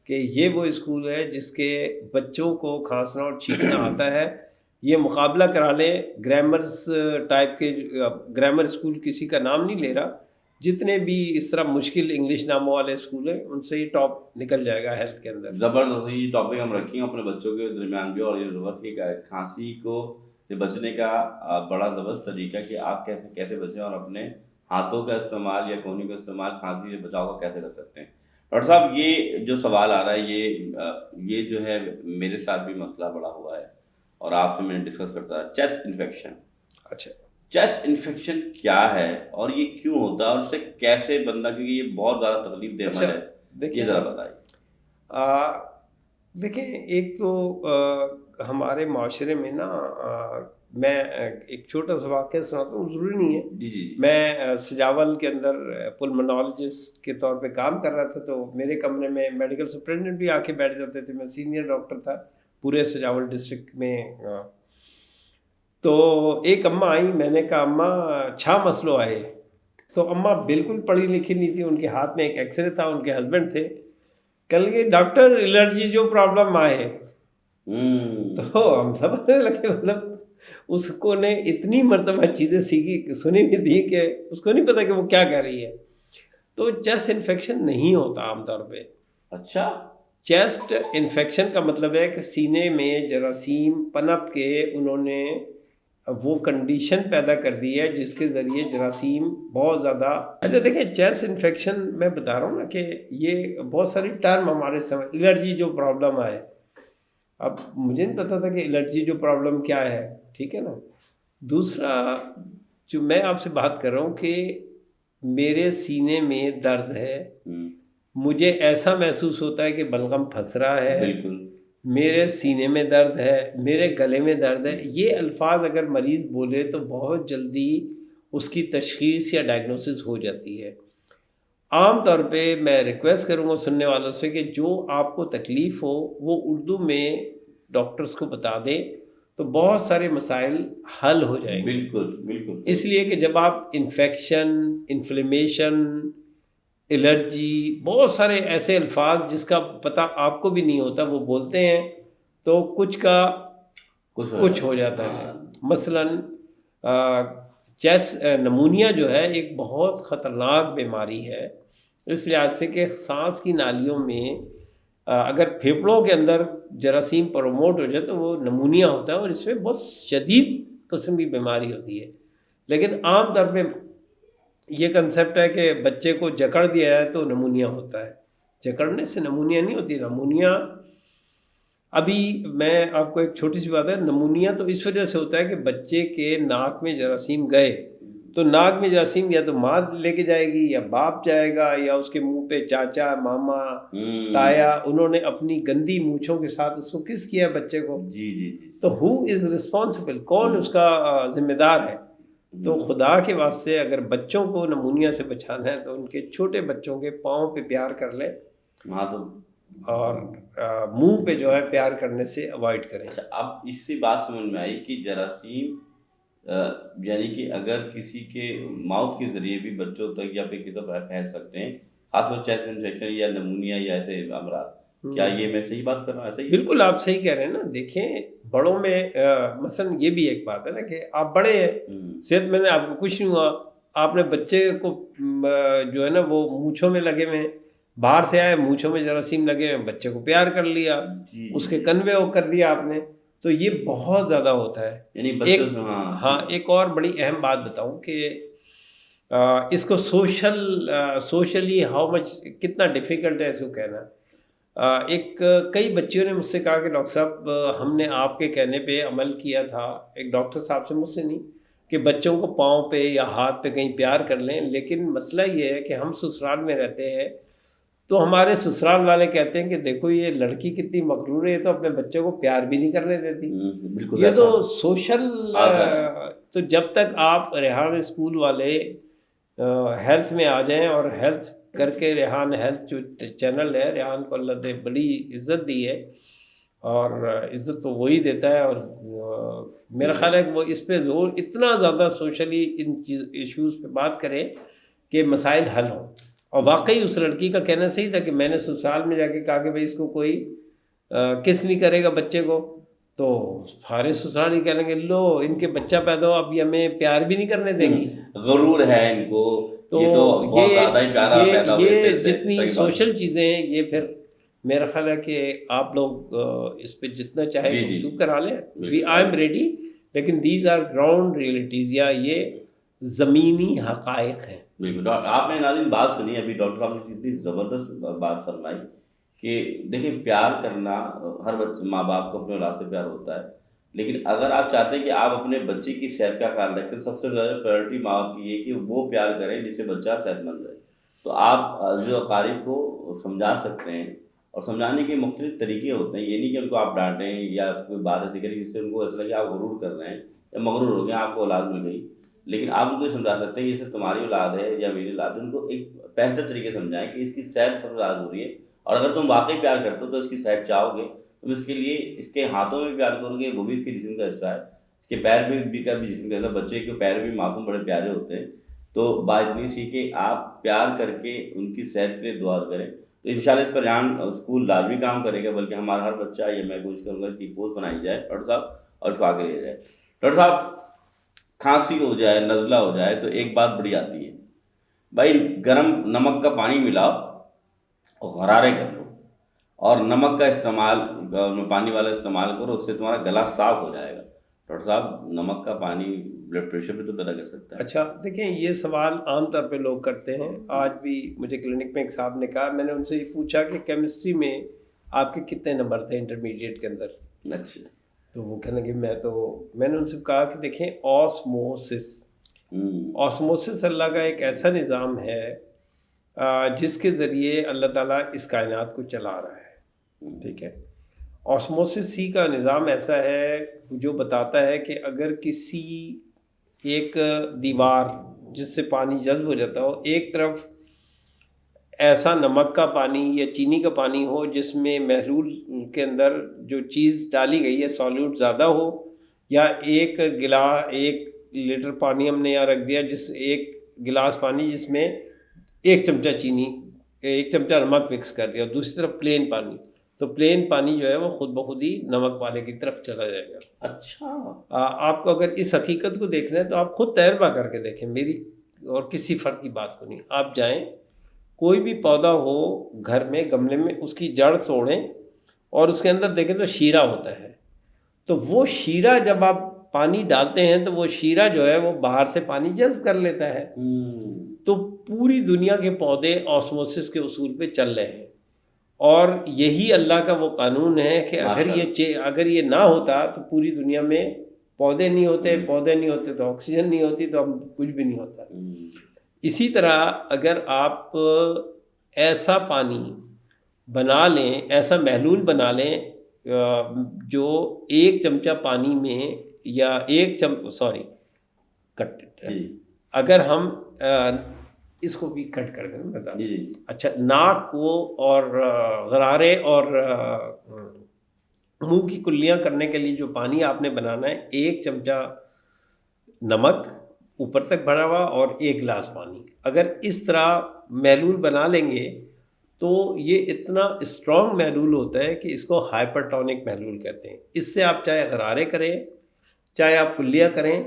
کہ یہ وہ اسکول ہے جس کے بچوں کو کھانسنا اور چھینکنا آتا ہے. یہ مقابلہ کرا لیں گرامرز ٹائپ کے، گرامر اسکول کسی کا نام نہیں لے رہا، جتنے بھی اس طرح مشکل انگلش ناموں والے اسکول ہیں ان سے ہی ٹاپ نکل جائے گا ہیلتھ کے اندر. زبردست. یہ ٹاپک ہم رکھیں اپنے بچوں کے درمیان بھی، اور یہ زبردست کہ کھانسی کو بچنے کا بڑا زبردست طریقہ کہ آپ کیسے بچیں اور اپنے ہاتھوں کا استعمال یا کونی کا استعمال کھانسی سے بچاؤ کا کیسے کر سکتے ہیں. ڈاکٹر صاحب یہ جو سوال آ رہا ہے یہ جو ہے میرے ساتھ بھی مسئلہ بڑا ہوا ہے اور آپ سے میں نے ڈسکس کرتا ہے چیسٹ انفیکشن. اچھا، چیسٹ انفیکشن کیا ہے اور یہ کیوں ہوتا ہے اور اس سے کیسے بندہ، کیونکہ یہ بہت زیادہ تکلیف دہ عمل ہے، یہ ذرا بتائیے. دیکھیں ایک تو ہمارے معاشرے میں نا میں ایک چھوٹا سا واقعہ سناتا ہوں، ضروری نہیں ہے. جی. میں سجاول کے اندر پلمنالوجسٹ کے طور پہ کام کر رہا تھا تو میرے کمرے میں میڈیکل سپرنٹینڈنٹ بھی آ کے بیٹھ جاتے تھے. میں سینئر ڈاکٹر تھا پورے سجاول ڈسٹرکٹ میں. تو ایک اماں آئی، میں نے کہا اماں چھا مسئلہ آئے. تو اماں بالکل پڑھی لکھی نہیں تھی، ان کے ہاتھ میں ایک ایکس رے تھا، ان کے ہسبینڈ تھے. کل کے ڈاکٹر الرجی جو پرابلم آئے. تو ہم سمجھنے لگے مطلب اس کو نے اتنی مرتبہ چیزیں سیکھی سنی بھی تھی کہ اس کو نہیں پتا کہ وہ کیا کہہ رہی ہے. تو چیسٹ انفیکشن نہیں ہوتا عام طور پہ. اچھا، چیسٹ انفیکشن کا مطلب ہے کہ سینے میں جراثیم پنپ کے انہوں نے وہ کنڈیشن پیدا کر دی ہے جس کے ذریعے جراثیم بہت زیادہ. اچھا دیکھیں چیسٹ انفیکشن میں بتا رہا ہوں نا کہ یہ بہت ساری ٹرم ہمارے سمجھ، الرجی جو پرابلم آئے. اب مجھے نہیں پتا تھا کہ الرجی جو پرابلم کیا ہے، ٹھیک ہے نا. دوسرا جو میں آپ سے بات کر رہا ہوں کہ میرے سینے میں درد ہے، مجھے ایسا محسوس ہوتا ہے کہ بلغم پھنس رہا ہے، بالکل میرے سینے میں درد ہے، میرے گلے میں درد ہے. یہ الفاظ اگر مریض بولے تو بہت جلدی اس کی تشخیص یا ڈائگنوسس ہو جاتی ہے. عام طور پہ میں ریکویسٹ کروں گا سننے والوں سے کہ جو آپ کو تکلیف ہو وہ اردو میں ڈاکٹرز کو بتا دیں تو بہت سارے مسائل حل ہو جائیں گے. بالکل. اس لیے کہ جب آپ انفیکشن، انفلیمیشن، الرجی، بہت سارے ایسے الفاظ جس کا پتہ آپ کو بھی نہیں ہوتا وہ بولتے ہیں تو کچھ کا کچھ ہو جاتا ہے. مثلاً نمونیا جو ہے ایک بہت خطرناک بیماری ہے اس لحاظ سے کہ سانس کی نالیوں میں اگر پھیپھڑوں کے اندر جراثیم پروموٹ ہو جائے تو وہ نمونیا ہوتا ہے اور اس میں بہت شدید قسم کی بیماری ہوتی ہے. لیکن عام طور پہ یہ کنسیپٹ ہے کہ بچے کو جکڑ دیا جائے تو نمونیا ہوتا ہے. جکڑنے سے نمونیا نہیں ہوتی. نمونیا ابھی میں آپ کو ایک چھوٹی سی بات ہے، نمونیا تو اس وجہ سے ہوتا ہے کہ بچے کے ناک میں جراثیم گئے تو ناک میں جراثیم یا تو ماں لے کے جائے گی یا باپ جائے گا یا اس کے منہ پہ چاچا، ماما، تایا انہوں نے اپنی گندی مونچھوں کے ساتھ اس کو کس کیا بچے کو. جی. تو ہو از رسپانسبل، کون اس کا ذمہ دار ہے؟ تو خدا کے واسطے اگر بچوں کو نمونیا سے بچانا ہے تو ان کے چھوٹے بچوں کے پاؤں پہ پیار کر لیں اور منہ پہ جو ہے پیار کرنے سے اوائڈ کریں. اب اس سے بات سمجھ میں آئی کہ جراثیم یعنی کہ اگر کسی کے ماؤتھ کے ذریعے بھی بچوں تک یا پھر کسی پر پھیل سکتے ہیں، خاص طور چیسٹ انفیکشن یا نمونیا یا ایسے امراض. کیا یہ میں صحیح بات کر رہا ہوں؟ ایسا ہی بالکل آپ صحیح کہہ رہے ہیں نا. دیکھیں بڑوں میں مثلا یہ بھی ایک بات ہے نا کہ آپ بڑے ہیں، صحت مند ہیں، آپ کو کچھ نہیں ہوا، آپ نے بچے کو جو ہے نا وہ مونچھوں میں لگے ہوئے، باہر سے آئے مونچھوں میں جراثیم لگے ہوئے، بچے کو پیار کر لیا، اس کے کنوے کر دیا آپ نے، تو یہ بہت زیادہ ہوتا ہے. یعنی ایک اور بڑی اہم بات بتاؤں کہ اس کو سوشلی ہاؤ مچ کتنا ڈیفیکلٹ ہے اس کو کہنا. ایک کئی بچیوں نے مجھ سے کہا کہ ڈاکٹر صاحب ہم نے آپ کے کہنے پہ عمل کیا تھا. ایک ڈاکٹر صاحب سے، مجھ سے نہیں، کہ بچوں کو پاؤں پہ یا ہاتھ پہ کہیں پیار کر لیں. لیکن مسئلہ یہ ہے کہ ہم سسرال میں رہتے ہیں تو ہمارے سسرال والے کہتے ہیں کہ دیکھو یہ لڑکی کتنی مغرور ہے، یہ تو اپنے بچوں کو پیار بھی نہیں کرنے دیتی. بالکل یہ ایسا تو سوشل. آتا ہے. تو جب تک آپ ریحان اسکول والے ہیلتھ میں آ جائیں، اور ہیلتھ کر کے ریحان ہیلتھ جو چینل ہے، ریحان کو اللہ نے بڑی عزت دی ہے، اور عزت تو وہی دیتا ہے. اور میرا خیال ہے کہ وہ اس پہ زور اتنا زیادہ سوشلی ان ایشوز پہ بات کرے کہ مسائل حل ہوں. اور واقعی اس لڑکی کا کہنا صحیح تھا کہ میں نے سسرال میں جا کے کہا کہ بھائی اس کو کوئی کس نہیں کرے گا بچے کو، تو سارے سسرال ہی کہنے گے لو ان کے بچہ پیدا ہو، اب یہ ہمیں پیار بھی نہیں کرنے دیں گی. غرور ہے ان کو، تو یہ تو بہت زیادہ ہی پیارا پیدا ہوئے یہ اس سے. جتنی صحیح بات. سوشل چیزیں ہیں، یہ پھر میرا خیال ہے کہ آپ لوگ اس پہ جتنا چاہے جی. گفتگو کرا لیں. بالکل. آئی ایم ریڈی، لیکن دیز آر گراؤنڈ ریئلٹیز، یا یہ زمینی حقائق ہیں. بالکل. آپ نے ناظرین بات سنی ابھی، ڈاکٹر صاحب نے کتنی زبردست بات فرمائی کہ دیکھیں پیار کرنا ہر ماں باپ کو اپنے اولاد سے پیار ہوتا ہے، لیکن اگر آپ چاہتے ہیں کہ آپ اپنے بچے کی صحت کا خیال رکھیں، سب سے زیادہ پرائرٹی ماں باپ کی یہ کہ وہ پیار کریں جس سے بچہ صحت مند رہے. تو آپ جو اقارب کو سمجھا سکتے ہیں، اور سمجھانے کے مختلف طریقے ہوتے ہیں. یہ نہیں کہ ان کو آپ ڈانٹیں یا کوئی بات ایسی کریں جس سے ان کو ایسا لگے آپ غرور کر رہے ہیں یا مغرور ہو گئے آپ کو اولاد مل گئی. لیکن آپ ان کو یہ سمجھا سکتے ہیں کہ جیسے تمہاری اولاد ہے یا میری اولاد ہے، ان کو ایک بہتر طریقے سے سمجھائیں کہ اس کی صحت سب سے زیادہ ضروری ہے، اور اگر تم واقعی پیار کرتے ہو تو اس کی صحت چاہو گے، تم اس کے لیے اس کے ہاتھوں میں پیار کرو گے، وہ بھی اس کے جسم کا حصہ ہے، اس کے پیر میں بھی کا بھی جسم کا حصہ. بچے کے پیر بھی معصوم بڑے پیارے ہوتے ہیں. تو بات اتنی سی کہ آپ پیار کر کے ان کی صحت کے لیے دعا کریں، تو انشاءاللہ اس پر ریحان اسکول لازمی کام کرے گا. بلکہ ہمارا ہر بچہ، یہ میں کوشش کروں گا اس کی پوسٹ بنائی جائے ڈاکٹر صاحب، اور اس کو آگے لیا جائے. ڈاکٹر صاحب کھانسی ہو جائے، نزلہ ہو جائے تو ایک بات بڑی آتی ہے، بھائی گرم نمک کا پانی ملاؤ اور غرارے کر لو، اور نمک کا استعمال پانی والا استعمال کرو، اس سے تمہارا گلا صاف ہو جائے گا. ڈاکٹر صاحب نمک کا پانی بلڈ پریشر بھی تو پیدا کر سکتا ہے. اچھا دیکھیں، یہ سوال عام طور پہ لوگ کرتے ہیں. آج بھی مجھے کلینک میں ایک صاحب نے کہا، میں نے ان سے یہ پوچھا کہ کیمسٹری میں آپ کے کتنے نمبر تھے انٹرمیڈیٹ کے اندر؟ اچھا. تو وہ کہنے کہ میں نے ان سے کہا کہ دیکھیں آسموسس اللہ کا ایک ایسا نظام ہے جس کے ذریعے اللہ تعالیٰ اس کائنات کو چلا رہا ہے. ٹھیک ہے، آسموسس ہی کا نظام ایسا ہے جو بتاتا ہے کہ اگر کسی ایک دیوار جس سے پانی جذب ہو جاتا ہو، ایک طرف ایسا نمک کا پانی یا چینی کا پانی ہو جس میں محلول کے اندر جو چیز ڈالی گئی ہے سالوٹ زیادہ ہو، یا ایک لیٹر پانی ہم نے یہاں رکھ دیا، ایک گلاس پانی جس میں ایک چمچہ چینی، ایک چمچہ نمک مکس کر دیا، اور دوسری طرف پلین پانی، تو پلین پانی جو ہے وہ خود بخود ہی نمک والے کی طرف چلا جائے گا. اچھا. آپ کو اگر اس حقیقت کو دیکھنا ہے تو آپ خود تجربہ کر کے دیکھیں، میری اور کسی فرد کی بات کو نہیں. آپ جائیں، کوئی بھی پودا ہو گھر میں گملے میں، اس کی جڑ توڑیں اور اس کے اندر دیکھیں تو شیرہ ہوتا ہے. تو وہ شیرہ جب آپ پانی ڈالتے ہیں تو وہ شیرہ جو ہے وہ باہر سے پانی جذب کر لیتا ہے. تو پوری دنیا کے پودے آسموسس کے اصول پہ چل رہے ہیں، اور یہی اللہ کا وہ قانون ہے کہ اگر یہ نہ ہوتا تو پوری دنیا میں پودے نہیں ہوتے تو آکسیجن نہیں ہوتی، تو ہم کچھ بھی نہیں ہوتا. اسی طرح اگر آپ ایسا پانی بنا لیں، ایسا محلول بنا لیں جو ایک چمچہ پانی میں، یا اگر ہم اس کو بھی کٹ کر دیں بتا دیں. اچھا، ناک کو اور غرارے اور منہ کی کلیاں کرنے کے لیے جو پانی آپ نے بنانا ہے، ایک چمچہ نمک اوپر تک بھرا ہوا اور ایک گلاس پانی، اگر اس طرح محلول بنا لیں گے تو یہ اتنا اسٹرانگ محلول ہوتا ہے کہ اس کو ہائپرٹونک محلول کہتے ہیں. اس سے آپ چاہے غرارے کریں، چاہے آپ کلیاں کریں،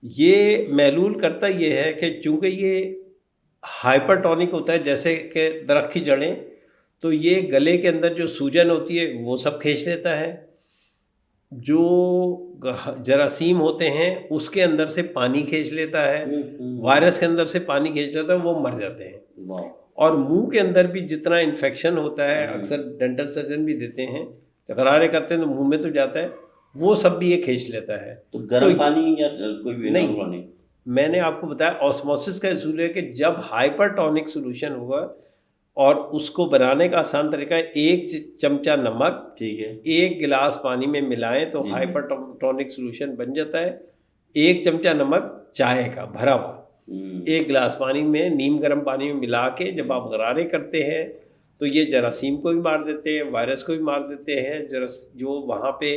یہ محلول کرتا یہ ہے کہ چونکہ یہ ہائپرٹونک ہوتا ہے جیسے کہ درخت کی جڑیں، تو یہ گلے کے اندر جو سوجن ہوتی ہے وہ سب کھینچ لیتا ہے. جو جراثیم ہوتے ہیں اس کے اندر سے پانی کھینچ لیتا ہے، وائرس کے اندر سے پانی کھینچ لیتا ہے، وہ مر جاتے ہیں۔ اور منہ کے اندر بھی جتنا انفیکشن ہوتا ہے، اکثر ڈینٹل سرجن بھی دیتے ہیں، غرارے کرتے ہیں تو منہ میں تو جاتا ہے، وہ سب بھی یہ کھینچ لیتا ہے۔ تو گرم پانی یا کوئی بھی نہیں، میں نے آپ کو بتایا آسموسس کا اصول ہے کہ جب ہائپر ٹونک سولوشن ہوگا، اور اس کو بنانے کا آسان طریقہ ہے 1 چمچہ نمک ٹھیک ہے 1 گلاس پانی میں ملائیں تو ہائپر ٹونک سولوشن بن جاتا ہے۔ 1 چمچہ نمک چائے کا بھرا ہوا 1 گلاس پانی میں نیم گرم پانی میں ملا کے جب آپ غرارے کرتے ہیں تو یہ جراثیم کو بھی مار دیتے ہیں، وائرس کو بھی مار دیتے ہیں، جو وہاں پہ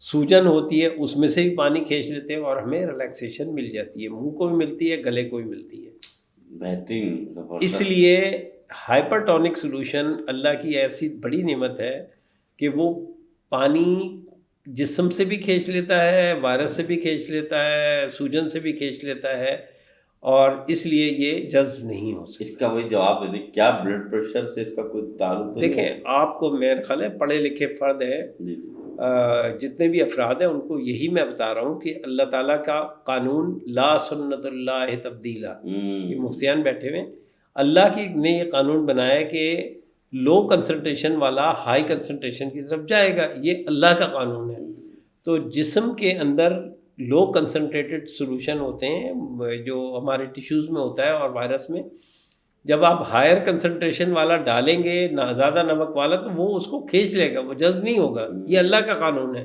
سوجن ہوتی ہے اس میں سے بھی پانی کھینچ لیتے ہیں، اور ہمیں ریلیکسیشن مل جاتی ہے، منہ کو بھی ملتی ہے، گلے کو بھی ملتی ہے۔ بہترین۔ اس لیے ہائپر ٹونک سولوشن اللہ کی ایسی بڑی نعمت ہے کہ وہ پانی جسم سے بھی کھینچ لیتا ہے، وائرس سے بھی کھینچ لیتا ہے، سوجن سے بھی کھینچ لیتا ہے، اور اس لیے یہ جذب نہیں ہو سکتا۔ اس کا وہی جواب دے دیں، کیا بلڈ پریشر سے اس کا کوئی تعلق؟ دیکھیں آپ کو میرا خیال ہے پڑھے لکھے فرد ہے، جتنے بھی افراد ہیں ان کو یہی میں بتا رہا ہوں کہ اللہ تعالیٰ کا قانون لا سنت اللہ تبدیلا، یہ مفتیان بیٹھے ہوئے، اللہ کی نے یہ قانون بنایا ہے کہ لو کنسنٹریشن والا ہائی کنسنٹریشن کی طرف جائے گا، یہ اللہ کا قانون ہے۔ تو جسم کے اندر لو کنسنٹریٹڈ سولوشن ہوتے ہیں جو ہمارے ٹیشوز میں ہوتا ہے اور وائرس میں، جب آپ ہائر کنسنٹریشن والا ڈالیں گے نہ زیادہ نمک والا تو وہ اس کو کھینچ لے گا، وہ جذب نہیں ہوگا، یہ اللہ کا قانون ہے،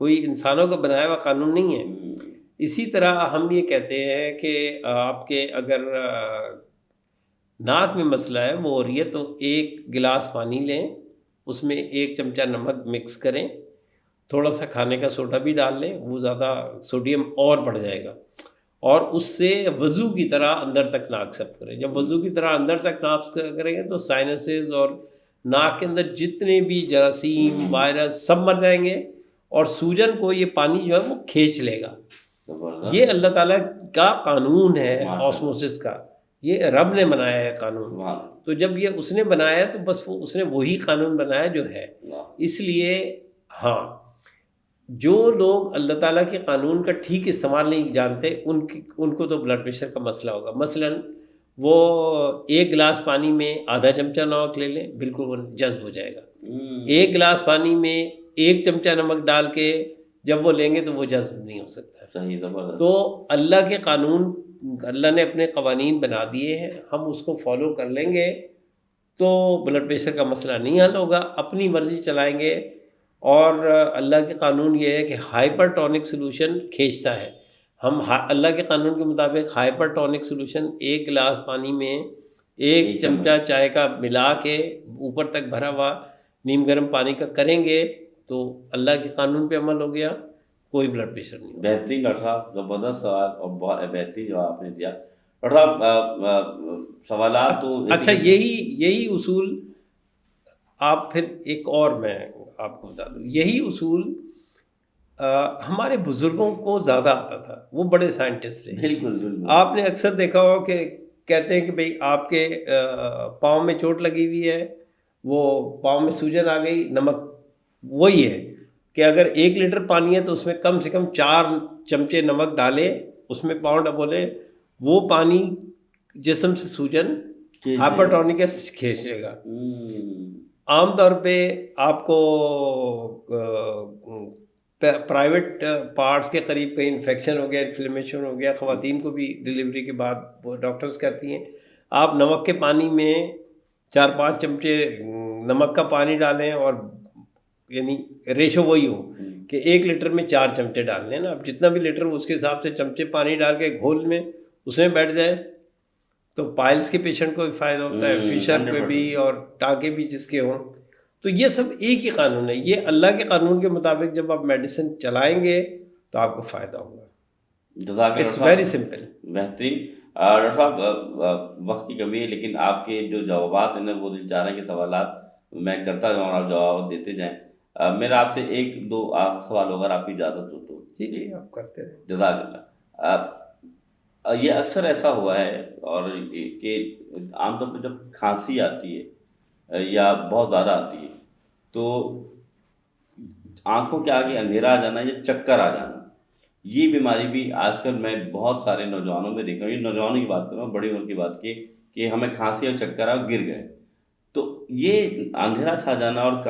کوئی انسانوں کا بنایا ہوا قانون نہیں ہے۔ اسی طرح ہم یہ کہتے ہیں کہ آپ کے اگر ناک میں مسئلہ ہے وہ ہو رہی ہے تو 1 گلاس پانی لیں، اس میں 1 چمچہ نمک مکس کریں، تھوڑا سا کھانے کا سوڈا بھی ڈال لیں، وہ زیادہ سوڈیم اور بڑھ جائے گا، اور اس سے وضو کی طرح اندر تک ناک صاف کریں۔ جب وضو کی طرح اندر تک ناک کریں گے تو سائنسز اور ناک کے اندر جتنے بھی جراثیم وائرس سب مر جائیں گے، اور سوجن کو یہ پانی جو ہے وہ کھینچ لے گا۔ یہ اللہ تعالیٰ کا قانون ہے آسموسس کا، یہ رب نے بنایا ہے قانون۔ تو جب یہ اس نے بنایا ہے تو بس اس نے وہی قانون بنایا جو ہے۔ اس لیے ہاں، جو لوگ اللہ تعالیٰ کے قانون کا ٹھیک استعمال نہیں جانتے ان کو تو بلڈ پریشر کا مسئلہ ہوگا۔ مثلاً وہ 1 گلاس پانی میں آدھا چمچہ نمک لے لیں، بالکل وہ جذب ہو جائے گا۔ 1 گلاس پانی میں 1 چمچہ نمک ڈال کے جب وہ لیں گے تو وہ جذب نہیں ہو سکتا۔ صحیح، زبردست۔ تو اللہ کے قانون، اللہ نے اپنے قوانین بنا دیے ہیں، ہم اس کو فالو کر لیں گے تو بلڈ پریشر کا مسئلہ نہیں حل ہوگا۔ اپنی مرضی چلائیں گے، اور اللہ کے قانون یہ ہے کہ ہائپر ٹونک سولوشن کھینچتا ہے۔ ہم اللہ کے قانون کے مطابق ہائپر ٹونک سولوشن 1 گلاس پانی میں 1 چمچہ چائے کا ملا کے اوپر تک بھرا ہوا نیم گرم پانی کا کریں گے تو اللہ کے قانون پہ عمل ہو گیا، کوئی بلڈ پریشر نہیں ہوگا۔ بہترین ڈاکٹر صاحب، زبردست سوال اور بہت بہترین جواب آپ نے دیا۔ ڈاکٹر صاحب سوالات تو اچھا، یہی اصول آپ پھر ایک اور میں آپ کو بتا دوں، یہی اصول ہمارے بزرگوں کو زیادہ آتا تھا، وہ بڑے سائنٹسٹ تھے۔ بالکل۔ آپ نے اکثر دیکھا ہو کہ کہتے ہیں کہ بھئی آپ کے پاؤں میں چوٹ لگی ہوئی ہے، وہ پاؤں میں سوجن آ گئی، نمک وہی ہے کہ اگر 1 لیٹر پانی ہے تو اس میں کم سے کم 4 چمچے نمک ڈالے، اس میں پاؤں ڈبولے، وہ پانی جسم سے سوجن ہائپر ٹونک کھینچ لے گا۔ عام طور پہ آپ کو پرائیویٹ پارٹس کے قریب کہیں انفیکشن ہو گیا، انفلیمیشن ہو گیا، خواتین کو بھی ڈلیوری کے بعد وہ ڈاکٹرز کہتی ہیں آپ نمک کے پانی میں 4-5 چمچے نمک کا پانی ڈالیں، اور یعنی ریشو وہی ہو کہ 1 لیٹر میں 4 چمچے ڈال لیں نا، اب جتنا بھی لیٹر اس کے حساب سے چمچے پانی ڈال کے گھول میں اس میں بیٹھ جائے تو پائلس کے پیشنٹ کو بھی فائدہ ہوتا ہے، فشر کو بھی، اور ٹانکے بھی جس کے ہوں۔ تو یہ سب ایک ہی قانون ہے، یہ اللہ کے قانون کے مطابق جب آپ میڈیسن چلائیں گے تو آپ کو فائدہ ہوگا۔ It's very simple. بہترین ڈاکٹر صاحب، وقت کی کمی ہے لیکن آپ کے جو جوابات ہیں وہ دل چاہ رہے ہیں کہ سوالات میں کرتا جاؤں اور آپ جواب دیتے جائیں۔ میرا آپ سے 1-2 سوال اگر آپ کی اجازت ہو تو؟ جی آپ کرتے رہیں۔ جزاک اللہ۔ یہ اکثر ایسا ہوا ہے اور کہ عام طور پہ جب کھانسی آتی ہے یا بہت زیادہ آتی ہے تو آنکھوں کے آگے اندھیرا آ جانا یا چکر آ جانا، یہ بیماری بھی آج کل میں بہت سارے نوجوانوں میں دیکھ رہا ہوں. یہ نوجوانوں کی بات کر رہا ہوں، بڑی عمر کی بات کی کہ ہمیں کھانسی اور چکر آ گر گئے. تو یہ اندھیرا چھا جانا اور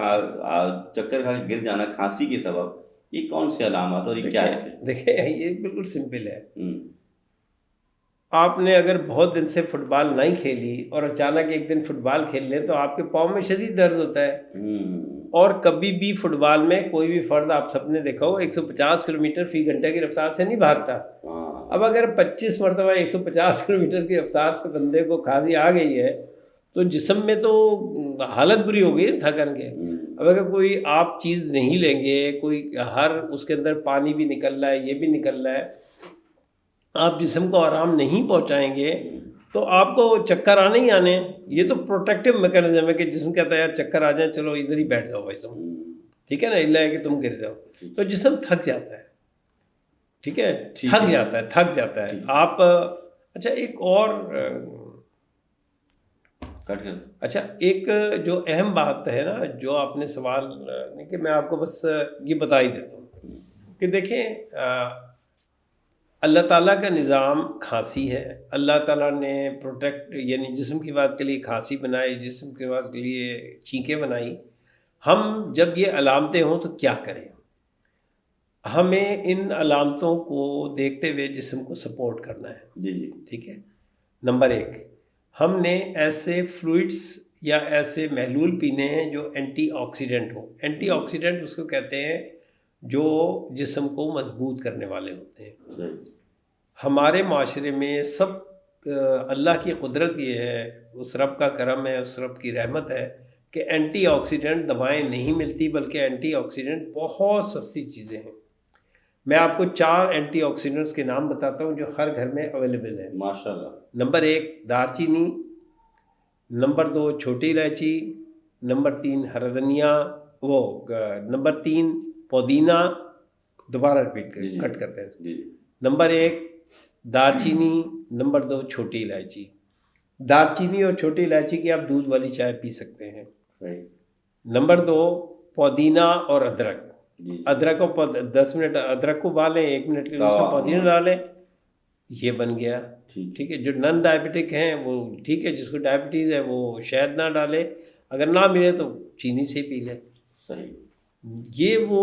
چکر کھا کے گر جانا کھانسی کے سبب، یہ کون سی علامات اور یہ کیا ہے؟ دیکھیں یہ بالکل سمپل ہے. ہوں، آپ نے اگر بہت دن سے فٹ بال نہیں کھیلی اور اچانک ایک دن فٹ بال کھیل لیں تو آپ کے پاؤں میں شدید درد ہوتا ہے. اور کبھی بھی فٹ بال میں کوئی بھی فرد آپ سب نے دیکھا ہو 150 کلومیٹر فی گھنٹہ کی رفتار سے نہیں بھاگتا. ہاں، اب اگر 25 مرتبہ 150 کلومیٹر کی رفتار سے بندے کو کھانسی آ گئی ہے تو جسم میں تو حالت بری ہو گئی تھکن کے. اب اگر کوئی آپ چیز نہیں لیں گے، کوئی ہر اس کے اندر پانی بھی نکل رہا ہے، یہ بھی نکل رہا ہے، آپ جسم کو آرام نہیں پہنچائیں گے تو آپ کو چکر آنے ہی آنے. یہ تو پروٹیکٹیو میکانزم ہے کہ جسم کہتا ہے یار چکر آ جائیں، چلو ادھر ہی بیٹھ جاؤ بھائی تم، ٹھیک ہے نا، اللہ ہے کہ تم گر جاؤ. تو جسم تھک جاتا ہے، ٹھیک ہے، تھک جاتا ہے. آپ اچھا ایک اور اچھا ایک جو اہم بات ہے نا، جو آپ نے سوال نہیں کہ میں آپ کو بس یہ بتا ہی دیتا ہوں کہ دیکھیں اللہ تعالیٰ کا نظام کھانسی ہے. اللہ تعالیٰ نے پروٹیکٹ یعنی جسم کی بات کے لیے کھانسی بنائی، جسم کی بات کے لیے چھینکیں بنائی. ہم جب یہ علامتیں ہوں تو کیا کریں؟ ہمیں ان علامتوں کو دیکھتے ہوئے جسم کو سپورٹ کرنا ہے. جی، ٹھیک ہے. نمبر 1، ہم نے ایسے فلوئڈس یا ایسے محلول پینے ہیں جو اینٹی آکسیڈنٹ ہوں. اینٹی آکسیڈنٹ اس کو کہتے ہیں جو جسم کو مضبوط کرنے والے ہوتے ہیں. ہمارے معاشرے میں سب اللہ کی قدرت یہ ہے، اس رب کا کرم ہے، اس رب کی رحمت ہے کہ اینٹی آکسیڈنٹ دوائیں نہیں ملتی، بلکہ اینٹی آکسیڈنٹ بہت سستی چیزیں ہیں. میں آپ کو 4 اینٹی آکسیڈنٹس کے نام بتاتا ہوں جو ہر گھر میں اویلیبل ہیں. ماشاءاللہ. نمبر 1 دار چینی، نمبر 2 چھوٹی الائچی، نمبر 3 ہرا دھنیا، نمبر 3 پودینہ. دوبارہ ریپیٹ کٹ کرتے ہیں. نمبر 1 دار چینی، نمبر 2 چھوٹی الائچی. دار چینی اور چھوٹی الائچی کی آپ دودھ والی چائے پی سکتے ہیں. نمبر 2 پودینہ اور ادرک. ادرک کو 10 منٹ ادرک کو ابالیں، 1 منٹ کے لیے پودینہ ڈالیں، یہ بن گیا. ٹھیک ہے. جو نن ڈائبٹک ہیں وہ ٹھیک ہے، جس کو ڈائبٹیز ہے وہ شہد نہ ڈالے، اگر نہ ملے تو چینی سے پی لیں. صحیح. یہ وہ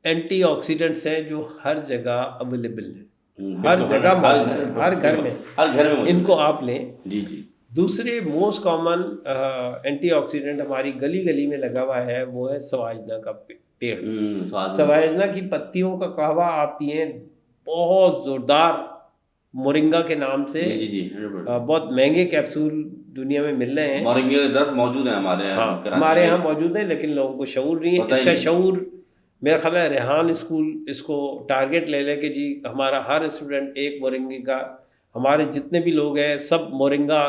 اینٹی آکسیڈنٹس ہیں جو ہر جگہ اویلیبل ہیں، ہر جگہ ہر گھر میں ان کو آپ لیں. جی. دوسرے موسٹ کامن اینٹی آکسیڈنٹ ہماری گلی گلی میں لگا ہوا ہے، وہ ہے سواجنا کا پیڑ. سواجنا کی پتیوں کا قہوہ آپ پئیں، بہت زوردار، مورنگا کے نام سے. بہت مہنگے کیپسول دنیا میں مل رہے ہیں. مورنگا کے درخت موجود ہیں ہمارے یہاں موجود ہیں، لیکن لوگوں کو شعور نہیں ہے. اس کا شعور میرا خیال ہے ریحان اسکول اس کو ٹارگٹ لے لے کہ جی ہمارا ہر اسٹوڈنٹ ایک مورنگے کا، ہمارے جتنے بھی لوگ ہیں سب مورنگا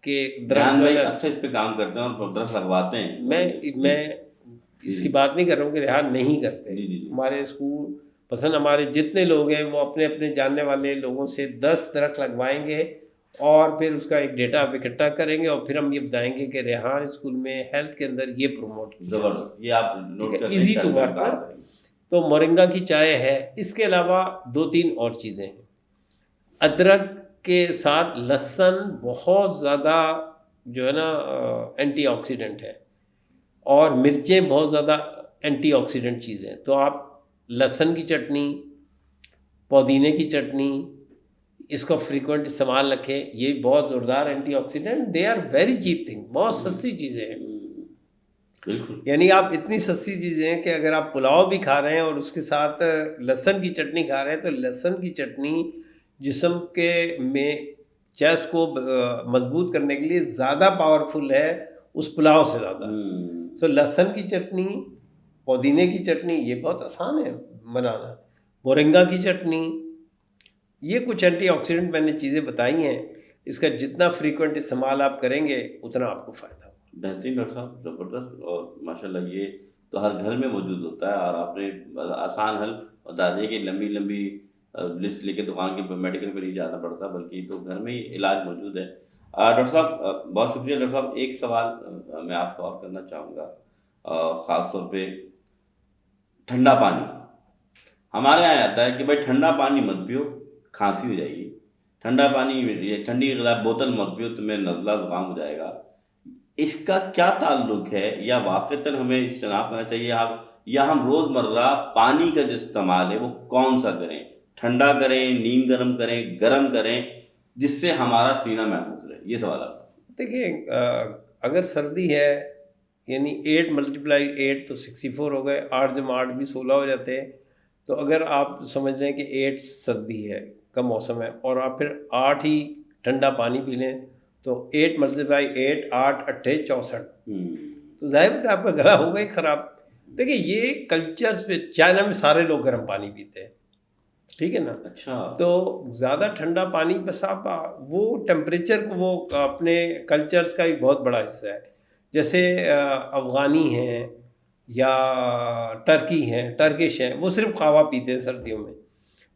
کے درخت اس پہ کام کرتے ہیں اور درخت لگواتے ہیں. میں اس کی بات نہیں کر رہا ہوں کہ ریحان نہیں کرتے. ہمارے اسکول پسند ہمارے جتنے لوگ ہیں وہ اپنے اپنے جاننے والے لوگوں سے 10 درخت لگوائیں گے اور پھر اس کا ایک ڈیٹا آپ اکٹھا کریں گے اور پھر ہم یہ بتائیں گے کہ ریحان اسکول میں ہیلتھ کے اندر یہ پروموٹ زبردست. یہ آپ ایزی ٹو ورک. تو مورنگا کی چائے ہے. اس کے علاوہ 2-3 اور چیزیں ہیں. ادرک کے ساتھ لہسن بہت زیادہ جو ہے نا اینٹی آکسیڈنٹ ہے، اور مرچیں بہت زیادہ اینٹی آکسیڈنٹ چیزیں. تو آپ لہسن کی چٹنی، پودینے کی چٹنی، اس کو فریکوینٹ استعمال رکھیں. یہ بہت زوردار antioxidant, they are very cheap thing. بہت سستی چیزیں ہیں. یعنی آپ اتنی سستی چیزیں ہیں کہ اگر آپ پلاؤ بھی کھا رہے ہیں اور اس کے ساتھ لہسن کی چٹنی کھا رہے ہیں تو لہسن کی چٹنی جسم کے میں چیسٹ کو مضبوط کرنے کے لیے زیادہ پاورفل ہے اس پلاؤ سے زیادہ. تو لہسن کی چٹنی، پودینے کی چٹنی یہ بہت آسان ہے بنانا. مورنگا کی چٹنی، یہ کچھ اینٹی آکسیڈنٹ میں نے چیزیں بتائی ہیں. اس کا جتنا فریکوینٹ استعمال آپ کریں گے اتنا آپ کو فائدہ ہوگا. بہترین ڈاکٹر صاحب، زبردست. اور ماشاءاللہ یہ تو ہر گھر میں موجود ہوتا ہے، اور آپ نے آسان حل بتا دیا کہ لمبی لمبی لسٹ لے کے دکان کے میڈیکل پہ نہیں جانا پڑتا، بلکہ تو گھر میں ہی علاج موجود ہے. ڈاکٹر صاحب بہت شکریہ. ڈاکٹر صاحب ایک سوال میں آپ سے اور کرنا چاہوں گا، خاص طور پہ ٹھنڈا پانی ہمارے یہاں آتا ہے کہ بھائی ٹھنڈا پانی مت پیو، کھانسی ہو جائے گی، ٹھنڈا پانی یہ ٹھنڈی بوتل مت پیو، تمہیں نزلہ زکام ہو جائے گا. اس کا کیا تعلق ہے، یا واقعتاً ہمیں اجتناب کرنا چاہیے، یا ہم روزمرہ پانی کا جو استعمال ہے وہ کون سا کریں، ٹھنڈا کریں، نیم گرم کریں جس سے ہمارا سینہ محفوظ رہے؟ یہ سوال آپ. دیکھیں اگر سردی ہے یعنی 8 × 8 تو 64 ہو گئے، 8 × 8 بھی 16 ہو جاتے ہیں. تو اگر آپ سمجھ لیں کہ 8 سردی ہے کا موسم ہے اور آپ پھر 8 ہی ٹھنڈا پانی پی لیں تو 8 × 8 8 8 64، تو ظاہر ہے آپ کا گلا ہوگا ہی خراب. دیکھیں یہ کلچرز پہ، چائنا میں سارے لوگ گرم پانی پیتے ہیں، ٹھیک ہے نا. اچھا. تو زیادہ ٹھنڈا پانی بس آپ وہ ٹیمپریچر کو، وہ اپنے کلچرز کا بھی بہت بڑا حصہ ہے. جیسے افغانی ہیں یا ٹرکی ہیں، ٹرکش ہیں، وہ صرف قہوہ پیتے ہیں سردیوں میں،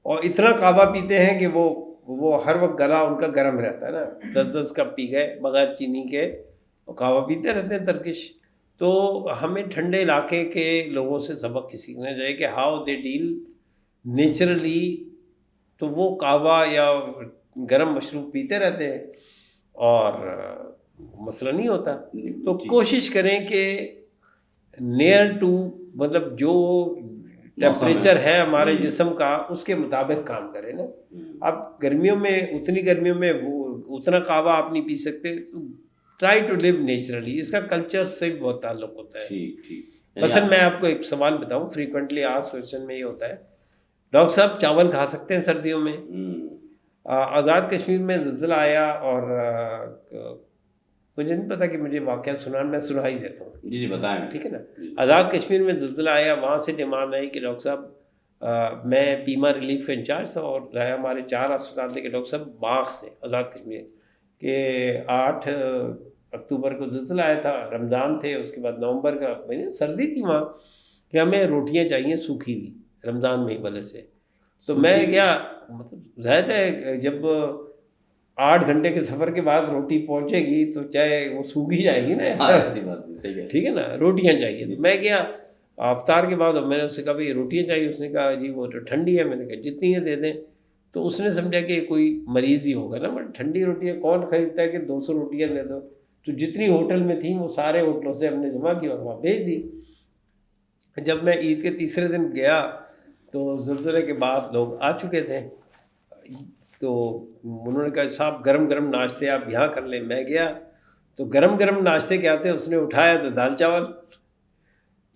اور اتنا قہوہ پیتے ہیں کہ وہ ہر وقت گلا ان کا گرم رہتا ہے نا، 10 کپ پی گئے بغیر چینی کے، قہوہ پیتے رہتے ہیں ترکش. تو ہمیں ٹھنڈے علاقے کے لوگوں سے سبق سیکھنا چاہیے کہ ہاؤ دے ڈیل نیچرلی. تو وہ قہوہ یا گرم مشروب پیتے رہتے ہیں اور مسئلہ نہیں ہوتا. تو کوشش کریں کہ نیئر ٹو، مطلب جو ٹیمپریچر ہے ہمارے جسم کا اس کے مطابق کام کریں نا. اب گرمیوں میں وہ اتنا قہوہ آپ نہیں پی سکتے، ٹرائی ٹو لیو نیچرلی. اس کا کلچر سے بھی بہت تعلق ہوتا ہے. مثلا میں آپ کو ایک سوال بتاؤں، فریکوینٹلی آسک کویشچن میں یہ ہوتا ہے، ڈاکٹر صاحب چاول کھا سکتے ہیں سردیوں میں؟ آزاد کشمیر میں زلزلہ آیا اور مجھے نہیں پتا کہ مجھے واقعہ میں سنا ہی دیتا ہوں. جی بتائیں. ٹھیک ہے نا. آزاد کشمیر میں زلزلہ آیا، وہاں سے ڈیمانڈ آئی کہ ڈاکٹر صاحب، میں بیما ریلیف کا انچارج تھا اور ہمارے 4 اسپتال تھے کہ ڈاکٹر صاحب باغ سے آزاد کشمیر کہ 8 اکتوبر کو زلزلہ آیا تھا، رمضان تھے، اس کے بعد نومبر کا مہینے، سردی تھی وہاں، کہ ہمیں روٹیاں چاہیے سوکھی ہوئی رمضان میں ہی بلے سے. تو میں کیا مطلب ظاہر ہے جب 8 گھنٹے کے سفر کے بعد روٹی پہنچے گی تو چاہے وہ سوکھ ہی جائے گی نا. ٹھیک ہے نا، روٹیاں چاہیے. تو میں کیا افطار کے بعد میں نے اس سے کہا بھائی روٹیاں چاہیے. اس نے کہا جی وہ تو ٹھنڈی ہے. میں نے کہا جتنی ہے دے دیں. تو اس نے سمجھا کہ کوئی مریض ہی ہوگا نا، بٹ ٹھنڈی روٹیاں کون خریدتا ہے کہ 200 روٹیاں دے دو. تو جتنی ہوٹل میں تھیں وہ سارے ہوٹلوں سے ہم نے جمع کی اور وہاں بھیج دی. جب میں عید کے تیسرے دن گیا تو زلزلے کے بعد لوگ آ چکے تھے، تو انہوں نے کہا صاحب گرم گرم ناشتے آپ یہاں کر لیں. میں گیا تو گرم گرم ناشتے کیا تھے، اس نے اٹھایا تو دال چاول.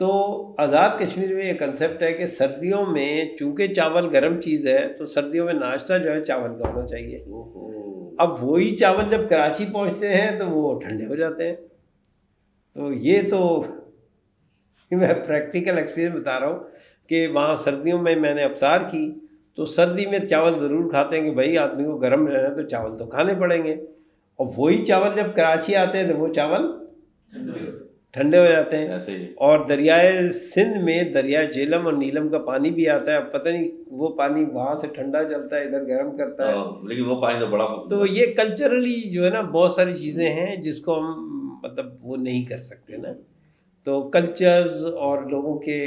تو آزاد کشمیر میں یہ کنسیپٹ ہے کہ سردیوں میں چونکہ چاول گرم چیز ہے تو سردیوں میں ناشتہ جو ہے چاول کا ہونا چاہیے. اب وہی چاول جب کراچی پہنچتے ہیں تو وہ ٹھنڈے ہو جاتے ہیں. تو یہ تو میں پریکٹیکل ایکسپیرینس بتا رہا ہوں کہ وہاں سردیوں میں نے افطار کی تو سردی میں چاول ضرور کھاتے ہیں کہ بھائی آدمی کو گرم رہنا ہے تو چاول تو کھانے پڑیں گے. اور وہی چاول جب کراچی آتے ہیں تو وہ چاول ٹھنڈے ہو جاتے ہیں. اور دریائے سندھ میں دریائے جیلم اور نیلم کا پانی بھی آتا ہے. اب پتہ نہیں وہ پانی وہاں سے ٹھنڈا چلتا ہے ادھر گرم کرتا ہے، لیکن وہ پانی تو بڑا. تو یہ کلچرلی جو ہے نا بہت ساری چیزیں ہیں جس کو ہم مطلب وہ نہیں کر سکتے نا. تو کلچرز اور لوگوں کے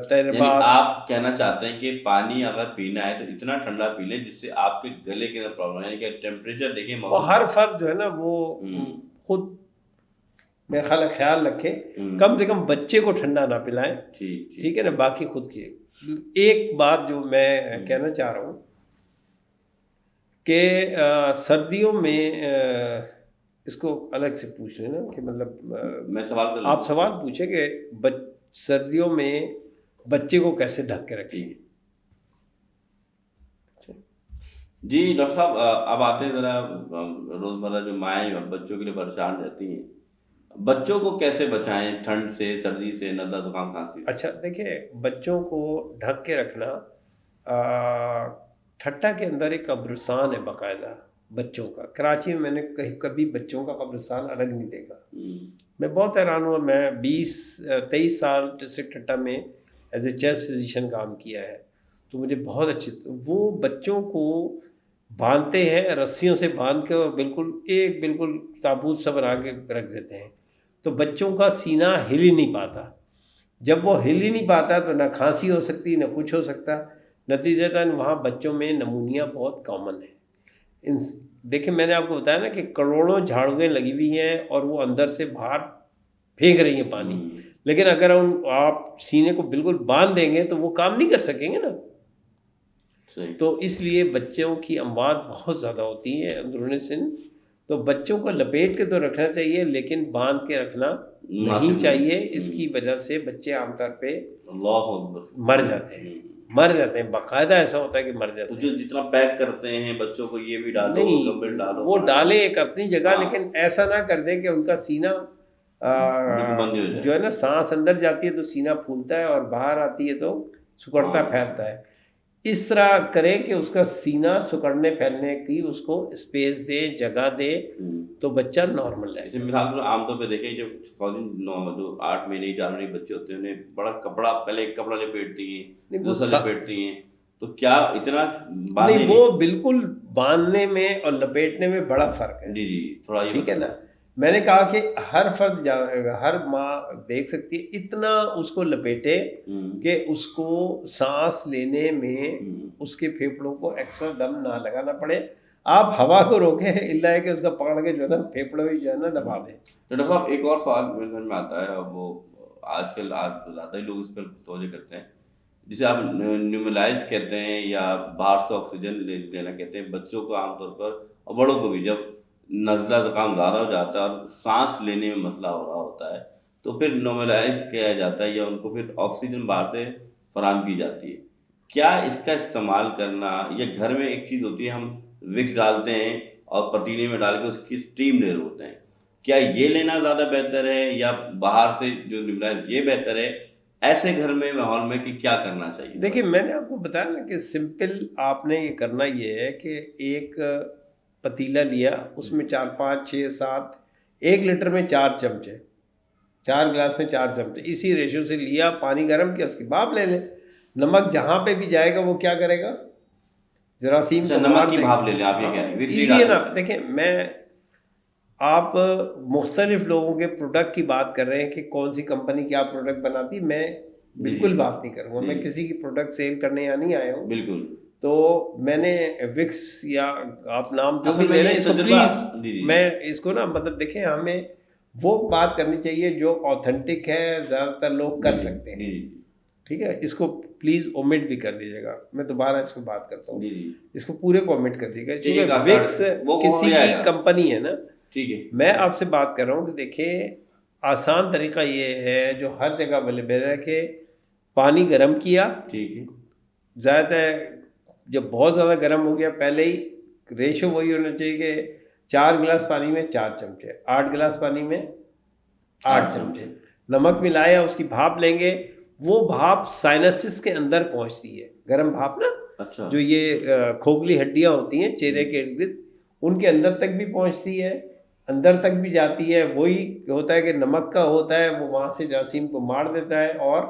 تجربات. آپ کہنا چاہتے ہیں کہ پانی اگر پینا ہے تو اتنا ٹھنڈا پی لیں جس سے آپ کے گلے کے اندر پرابلم، یعنی کہ ٹیمپریچر دیکھیں. وہ ہر فرد جو ہے نا وہ خود میرا خیال رکھے، کم سے کم بچے کو ٹھنڈا نہ پلائیں. ٹھیک ہے نا، باقی خود کی. ایک بات جو میں کہنا چاہ رہا ہوں کہ سردیوں میں اس کو الگ سے پوچھ لیں نا کہ مطلب میں سوال آپ سوال پوچھیں کہ سردیوں میں بچے کو کیسے ڈھک کے رکھیں. جی ڈاکٹر صاحب، اب آتے ہیں ذرا روزمرہ جو مائیں اور بچوں کے لیے پریشان رہتی ہیں، بچوں کو کیسے بچائیں ٹھنڈ سے، سردی سے، نزلہ زکام کھانسی سے؟ اچھا دیکھیں، بچوں کو ڈھک کے رکھنا، ٹھٹا کے اندر ایک قبرستان ہے باقاعدہ بچوں کا. کراچی میں نے کبھی بچوں کا قبرستان الگ نہیں دیکھا. میں بہت حیران ہوا. میں 23 سال ڈسٹرکٹ ٹھٹا میں ایز اے چیسٹ فزیشین کام کیا ہے، تو مجھے بہت اچھے وہ بچوں کو باندھتے ہیں رسیوں سے باندھ کے اور بالکل تابوت سا بنا کے رکھ دیتے ہیں. تو بچوں کا سینہ ہل ہی نہیں پاتا. جب وہ ہل ہی نہیں پاتا تو نہ کھانسی ہو سکتی نہ کچھ ہو سکتا، نتیجتاً وہاں بچوں میں نمونیا بہت کامن ہے۔ دیکھیں میں نے آپ کو بتایا نا کہ کروڑوں جھاڑویں لگی ہوئی ہیں اور وہ اندر سے باہر پھینک رہی ہیں پانی، لیکن اگر آپ سینے کو بالکل باندھ دیں گے تو وہ کام نہیں کر سکیں گے نا۔ صحیح۔ تو اس لیے بچوں کی اموات بہت زیادہ ہوتی ہیں اندرون سن، تو بچوں کو لپیٹ کے تو رکھنا چاہیے لیکن باندھ کے رکھنا نہیں چاہیے، اس کی وجہ سے بچے عام طور پہ اللہ اکبر مر جاتے ہیں، باقاعدہ ایسا ہوتا ہے کہ مر جاتے ہیں۔ جو جتنا پیک کرتے ہیں بچوں کو یہ بھی ڈالو نہیں کمبل ڈالو، وہ ڈالیں ایک اپنی جگہ، لیکن ایسا نہ کر دیں کہ ان کا سینہ بند ہو جائے۔ جو ہے نا سانس اندر جاتی ہے تو سینہ پھولتا ہے اور باہر آتی ہے تو سکڑتا پھیلتا ہے۔ اس طرح کریں کہ اس کا سینہ سکڑنے پھیلنے کی اس کو اسپیس دے، جگہ دے، تو بچہ نارمل ہے۔ مثال عام طور پہ دیکھیں جو 8 مہینے 4 مہینے بچے ہوتے ہیں انہیں بڑا کپڑا، پہلے ایک کپڑا لپیٹتی ہیں، دوسرا لپیٹتی ہیں، تو کیا اتنا نہیں وہ بالکل باندھنے میں اور لپیٹنے میں بڑا فرق ہے۔ جی تھوڑا ٹھیک ہے نا، میں نے کہا کہ ہر فرد ہر ماں دیکھ سکتی ہے، اتنا اس کو لپیٹے کہ اس کو سانس لینے میں اس کے پھیپھڑوں کو ایکسٹرا دم نہ لگانا پڑے۔ آپ ہوا کو روکیں، اللہ ہے کہ اس کا پکڑ کے جو ہے نا پھیپھڑوں ہی جو ہے نا دبا دیں۔ ڈاکٹر صاحب ایک اور سوال میرے سمجھ میں آتا ہے، اور وہ آج کل زیادہ ہی لوگ اس پر توجہ کرتے ہیں، جسے آپ نیوملائز کہتے ہیں یا باہر سے آکسیجن لینا کہتے ہیں، بچوں کو عام طور پر اور بڑوں کو بھی جب نزلہ زکام زیادہ ہو جاتا ہے اور سانس لینے میں مسئلہ ہو رہا ہوتا ہے تو پھر نیوملائز کیا جاتا ہے یا ان کو پھر آکسیجن باہر سے فراہم کی جاتی ہے۔ کیا اس کا استعمال کرنا، یا گھر میں ایک چیز ہوتی ہے ہم وکس ڈالتے ہیں اور پتیلے میں ڈال کے اس کی اسٹیم لے رہے ہوتے ہیں، کیا یہ لینا زیادہ بہتر ہے یا باہر سے جو نیوملائز یہ بہتر ہے؟ ایسے گھر میں ماحول میں کہ کیا کرنا چاہیے؟ دیکھیں میں نے آپ کو بتایا نا کہ سمپل آپ نے یہ کرنا یہ ہے کہ ایک پتیلا لیا، اس میں 4 5 6 7 1 لیٹر میں 4 چمچے، 4 گلاس میں 4 چمچے، اسی ریشو سے لیا، پانی گرم کیا، اس کی بھاپ لے لیں۔ نمک جہاں پہ بھی جائے گا وہ کیا کرے گا، جراثیم کو نمک کی بھاپ لے لیں، آپ یہ کہہ رہے ہیں ایزی ہے نا۔ دیکھیں میں آپ مختلف لوگوں کے پروڈکٹ کی بات کر رہے ہیں کہ کون سی کمپنی کیا پروڈکٹ بناتی، میں بالکل بات نہیں کروں گا، میں کسی کی پروڈکٹ سیل کرنے یہاں نہیں آیا ہوں بالکل۔ تو میں نے وکس یا آپ نام جو بھی لے رہے ہیں اس کو پلیز، میں اس کو نا مطلب دیکھیں ہمیں وہ بات کرنی چاہیے جو آتھینٹک ہے، زیادہ تر لوگ کر سکتے ہیں، ٹھیک ہے، اس کو پلیز اومٹ بھی کر دیجیے گا، میں دوبارہ اس کو بات کرتا ہوں، اس کو پورے کو اومٹ کر دیجیے گا، کیونکہ وکس کسی کی کمپنی ہے نا، ٹھیک ہے۔ میں آپ سے بات کر رہا ہوں کہ دیکھیں آسان طریقہ یہ ہے جو ہر جگہ اویلیبل ہے کہ پانی گرم کیا، ٹھیک ہے، زیادہ جب بہت زیادہ گرم ہو گیا، پہلے ہی ریشو وہی ہونا چاہیے کہ 4 گلاس پانی میں 4 چمچے، 8 گلاس پانی میں 8 چمچے نمک ملایا، اس کی بھاپ لیں گے، وہ بھاپ سائنسس کے اندر پہنچتی ہے، گرم بھاپ نا، جو یہ کھوکھلی ہڈیاں ہوتی ہیں چہرے کے ارد گرد، ان کے اندر تک بھی پہنچتی ہے، اندر تک بھی جاتی ہے، وہی ہوتا ہے کہ نمک کا ہوتا ہے، وہ وہاں سے جراثیم کو مار دیتا ہے، اور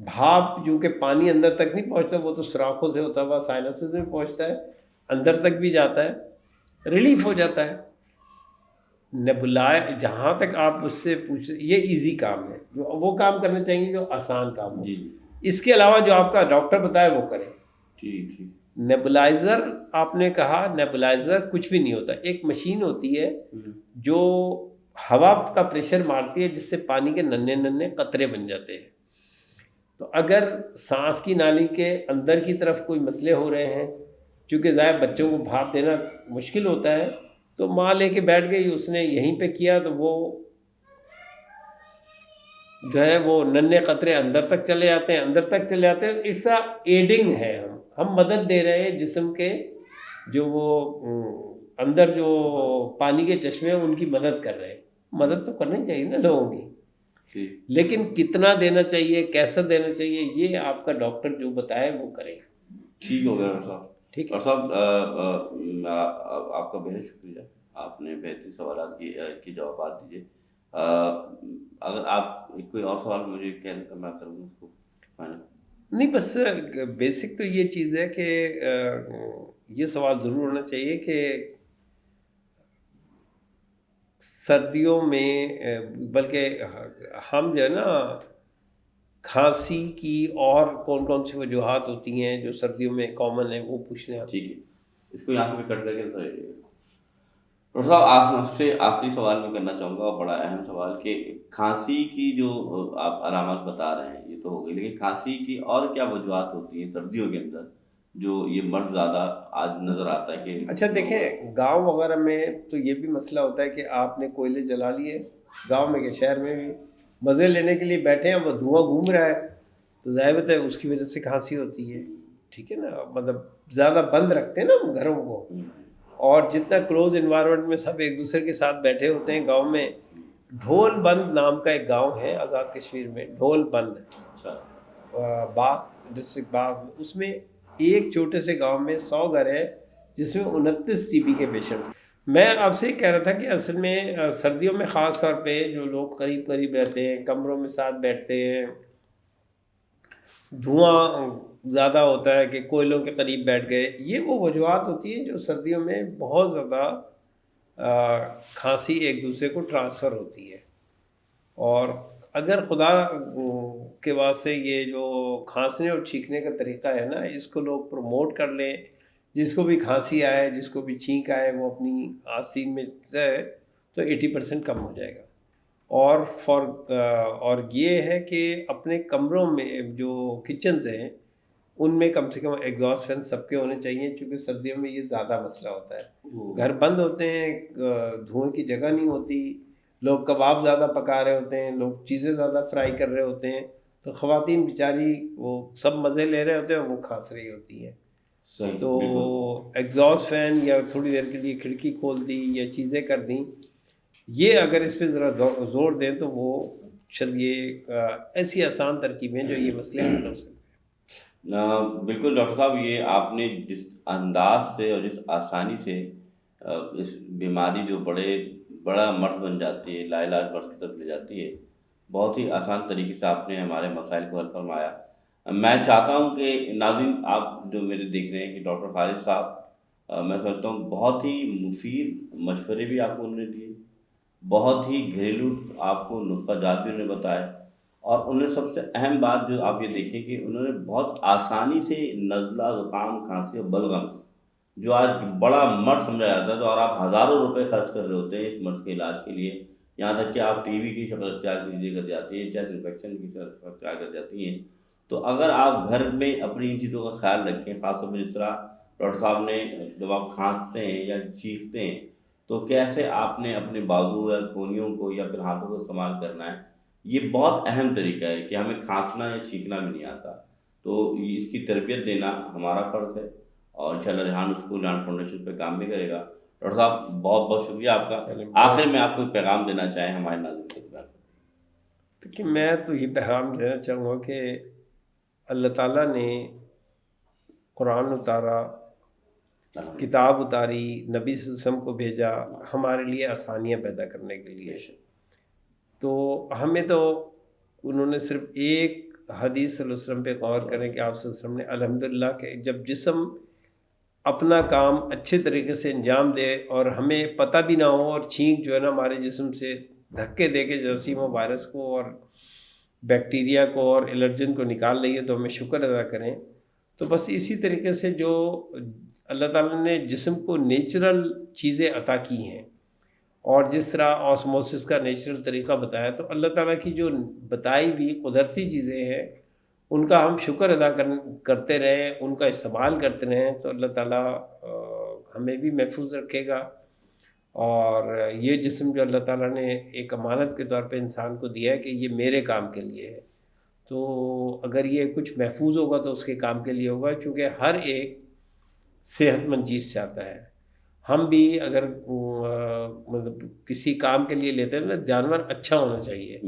بھاپ جو کہ پانی اندر تک نہیں پہنچتا، وہ تو سوراخوں سے ہوتا ہوا سائنسز میں پہنچتا ہے، اندر تک بھی جاتا ہے، ریلیف ہو جاتا ہے۔ نیبولائی جہاں تک آپ اس سے پوچھ، یہ ایزی کام ہے، جو وہ کام کرنا چاہیں گے جو آسان کام ہو، اس کے علاوہ جو آپ کا ڈاکٹر بتائے وہ کریں۔ نیبولائزر آپ نے کہا، نیبولائزر کچھ بھی نہیں ہوتا، ایک مشین ہوتی ہے جو ہوا کا پریشر مارتی ہے جس سے پانی کے ننھے ننھے قطرے بن جاتے ہیں، تو اگر سانس کی نالی کے اندر کی طرف کوئی مسئلے ہو رہے ہیں، چونکہ ظاہر بچوں کو بھاپ دینا مشکل ہوتا ہے، تو ماں لے کے بیٹھ گئی، اس نے یہیں پہ کیا تو وہ جو ہے وہ ننھے قطرے اندر تک چلے جاتے ہیں، اندر تک چلے جاتے ہیں، اس کا ایڈنگ ہے، ہم مدد دے رہے ہیں جسم کے جو وہ اندر جو پانی کے چشمے ہیں ان کی مدد کر رہے ہیں، مدد تو کرنی چاہیے نا لوگوں کی، لیکن کتنا دینا چاہیے، کیسا دینا چاہیے، یہ آپ کا ڈاکٹر جو بتائے وہ کرے۔ ٹھیک ہو گیا ڈاکٹر صاحب۔ ٹھیک ہے ڈاکٹر صاحب آپ کا بہت شکریہ، آپ نے بہترین سوالات کی جوابات دیے۔ اگر آپ کوئی اور سوال مجھے میں کروں اس کو نہیں، بس بیسک تو یہ چیز ہے کہ یہ سوال ضرور ہونا چاہیے کہ سردیوں میں، بلکہ ہم جو ہے نا کھانسی کی اور کون کون سی وجوہات ہوتی ہیں جو سردیوں میں کامن ہیں وہ پوچھ لیں آپ. ٹھیک ہے، اس کو یہاں سے بھی کٹ کر کے ڈاکٹر صاحب آپ سے آخری سوال میں کرنا چاہوں گا، اور بڑا اہم سوال، کہ کھانسی کی جو آپ علامات بتا رہے ہیں یہ تو ہو گئی، لیکن کھانسی کی اور کیا وجوہات ہوتی ہیں سردیوں کے اندر جو یہ مرض زیادہ آج نظر آتا ہے کہ اچھا دیکھیں، گاؤں وغیرہ میں تو یہ بھی مسئلہ ہوتا ہے کہ آپ نے کوئلے جلا لیے گاؤں میں، کہ شہر میں بھی مزے لینے کے لیے بیٹھے ہیں، وہ دھواں گھوم رہا ہے تو ظاہر بات ہے اس کی وجہ سے کھانسی ہوتی ہے. ٹھیک ہے نا، مطلب زیادہ بند رکھتے ہیں نا ہم گھروں کو، اور جتنا کلوز انوائرمنٹ میں سب ایک دوسرے کے ساتھ بیٹھے ہوتے ہیں. گاؤں میں ڈھول بند نام کا ایک گاؤں ہے آزاد کشمیر میں، ڈھول بند باغ، ڈسٹرکٹ باغ میں، اس میں ایک چھوٹے سے گاؤں میں 100 گھر ہے جس میں 29 ٹی بی کے پیشنٹ. میں آپ سے یہ کہہ رہا تھا کہ اصل میں سردیوں میں خاص طور پہ جو لوگ قریب قریب رہتے ہیں، کمروں میں ساتھ بیٹھتے ہیں، دھواں زیادہ ہوتا ہے کہ کوئلوں کے قریب بیٹھ گئے، یہ وہ وجوہات ہوتی ہیں جو سردیوں میں بہت زیادہ کھانسی ایک دوسرے کو ٹرانسفر ہوتی ہے. اور اگر خدا کے واسطے یہ جو کھانسنے اور چھینکنے کا طریقہ ہے نا، اس کو لوگ پروموٹ کر لیں، جس کو بھی کھانسی آئے، جس کو بھی چھینک آئے، وہ اپنی آستین میں جائے تو 80% کم ہو جائے گا. اور یہ ہے کہ اپنے کمروں میں جو کچنز ہیں ان میں کم سے کم ایگزاسٹ فین سب کے ہونے چاہیے، چونکہ سردیوں میں یہ زیادہ مسئلہ ہوتا ہے. گھر بند ہوتے ہیں، دھوئیں کی جگہ نہیں ہوتی، لوگ کباب زیادہ پکا رہے ہوتے ہیں، لوگ چیزیں زیادہ فرائی کر رہے ہوتے ہیں، تو خواتین بیچاری وہ سب مزے لے رہے ہوتے ہیں، وہ کھانس رہی ہوتی ہیں. تو ایگزاسٹ فین یا تھوڑی دیر کے لیے کھڑکی کھول دی یا چیزیں کر دیں، یہ اگر اس پہ ذرا زور دیں تو وہ شاید یہ ایسی آسان ترکیبیں جو یہ مسئلے حل ہو سکتے ہیں. بالکل ڈاکٹر صاحب، یہ آپ نے جس انداز سے اور جس آسانی سے اس بیماری جو بڑا مرض بن جاتی ہے، لا علاج مرض کی طرف لے جاتی ہے، بہت ہی آسان طریقے سے آپ نے ہمارے مسائل کو حل فرمایا. میں چاہتا ہوں کہ ناظرین، آپ جو میرے دیکھ رہے ہیں کہ ڈاکٹر خالد صاحب، میں سمجھتا ہوں بہت ہی مفید مشورے بھی آپ کو انہوں نے دیے، بہت ہی گھریلو آپ کو نسخہ جات بھی انہوں نے بتائے، اور انہوں نے سب سے اہم بات جو آپ یہ دیکھیں کہ انہوں نے بہت آسانی سے نزلہ، زکام، کھانسی اور بلغم جو آج بڑا مرض سمجھا جاتا ہے، تو اور آپ ہزاروں روپے خرچ کر رہے ہوتے ہیں اس مرض کے علاج کے لیے، یہاں تک کہ آپ ٹی وی کی شکل اختیار کیجیے کر جاتی ہے، چیسٹ انفیکشن کی شکل اختیار کر جاتی ہیں. تو اگر آپ گھر میں اپنی ان چیزوں کا خیال رکھیں، خاص طور پہ جس طرح ڈاکٹر صاحب نے، جب آپ کھانستے ہیں یا چیختے ہیں تو کیسے آپ نے اپنے بازو یا کونیوں کو یا پھر ہاتھوں کو استعمال کرنا ہے، یہ بہت اہم طریقہ ہے کہ ہمیں کھانسنا یا چھینکنا بھی نہیں آتا، تو اس کی تربیت دینا ہمارا فرض ہے، اور انشاءاللہ ریحان اسکول ریحان فاؤنڈیشن پہ کام بھی کرے گا. ڈاکٹر صاحب بہت بہت شکریہ آپ کا. آخر میں آپ کو پیغام دینا چاہیں ہمارے ناظرین کے خدمت میں؟ کہ میں تو یہ پیغام دینا چاہوں گا کہ اللہ تعالیٰ نے قرآن اتارا، کتاب اتاری، نبی صلی اللہ علیہ وسلم کو بھیجا ہمارے لیے آسانیاں پیدا کرنے کے لیے. تو ہمیں تو انہوں نے صرف ایک حدیث صلی اللہ علیہ وسلم پہ غور کریں کہ آپ صلی اللہ علیہ وسلم نے الحمدللہ کہ جب جسم اپنا کام اچھے طریقے سے انجام دے اور ہمیں پتہ بھی نہ ہو، اور چھینک جو ہے نا ہمارے جسم سے دھکے دے کے جراثیم و وائرس کو اور بیکٹیریا کو اور الرجن کو نکال رہی ہے، تو ہمیں شکر ادا کریں. تو بس اسی طریقے سے جو اللہ تعالیٰ نے جسم کو نیچرل چیزیں عطا کی ہیں، اور جس طرح آسموسس کا نیچرل طریقہ بتایا، تو اللہ تعالیٰ کی جو بتائی ہوئی قدرتی چیزیں ہیں ان کا ہم شکر ادا کرتے رہیں، ان کا استعمال کرتے رہیں، تو اللہ تعالیٰ ہمیں بھی محفوظ رکھے گا. اور یہ جسم جو اللہ تعالیٰ نے ایک امانت کے طور پہ انسان کو دیا ہے کہ یہ میرے کام کے لیے ہے، تو اگر یہ کچھ محفوظ ہوگا تو اس کے کام کے لیے ہوگا، چونکہ ہر ایک صحت مند چیز چاہتا ہے. ہم بھی اگر مطلب کسی کام کے لیے لیتے ہیں نا، جانور اچھا ہونا چاہیے،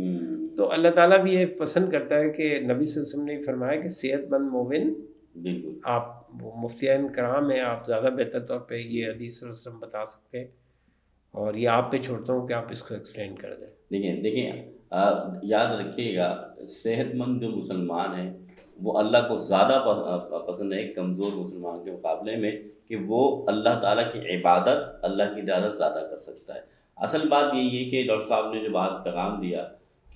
تو اللہ تعالیٰ بھی یہ پسند کرتا ہے کہ نبی صلی اللہ علیہ وسلم نے فرمایا کہ صحت مند مومن، بالکل آپ مفتیان کرام ہیں، آپ زیادہ بہتر طور پہ یہ حدیث صلی اللہ علیہ وسلم بتا سکتے ہیں، اور یہ آپ پہ چھوڑتا ہوں کہ آپ اس کو ایکسپلین کر دیں. دیکھیں یاد رکھیے گا، صحت مند جو مسلمان ہیں وہ اللہ کو زیادہ پسند ہے کمزور مسلمان کے مقابلے میں، کہ وہ اللہ تعالیٰ کی عبادت، اللہ کی عبادت زیادہ کر سکتا ہے. اصل بات یہی ہے کہ ڈاکٹر صاحب نے جو بات پیغام دیا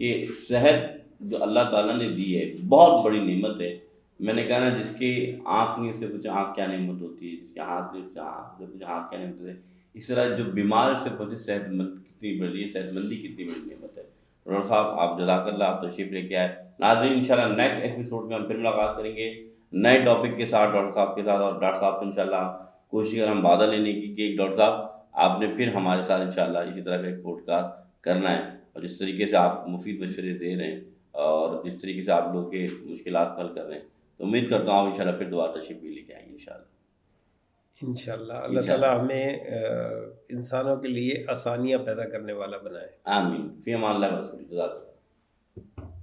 کہ صحت جو اللہ تعالیٰ نے دی ہے بہت بڑی نعمت ہے. میں نے کہا نا جس کی آنکھ نہیں اس سے پوچھے آنکھ کیا نعمت ہوتی ہے, جس کے ہاتھ نہیں اس سے ہاتھ سے پوچھے ہاتھ کیا نعمت ہوتی ہے. اس طرح جو بیمار سے پوچھے صحت مند کتنی بڑی ہے, صحت مندی کتنی بڑی نعمت ہے. ڈاکٹر صاحب آپ جزاک اللہ, آپ تشریف لے کے آئے. ناظرین انشاءاللہ نیکسٹ ایپیسوڈ میں ہم پھر ملاقات کریں گے نئے ٹاپک کے ساتھ ڈاکٹر صاحب کے ساتھ. اور ڈاکٹر صاحب سے انشاءاللہ کوشش کریں ہم وعدہ لینے کی کہ ڈاکٹر صاحب آپ نے پھر ہمارے ساتھ انشاءاللہ اسی طرح کا ایک پوڈ کاسٹ کرنا ہے. اور جس طریقے سے آپ مفید مشورے دے رہے ہیں اور جس طریقے سے آپ لوگ کے مشکلات حل کر رہے ہیں, تو امید کرتا ہوں آپ انشاءاللہ پھر دوبارہ تشریف بھی لے کے آئیں گے انشاءاللہ. انشاءاللہ اللہ تعالیٰ ہمیں انسانوں کے لیے آسانیاں پیدا کرنے والا بنائے. آمین. فی امان اللہ. جزاک اللہ.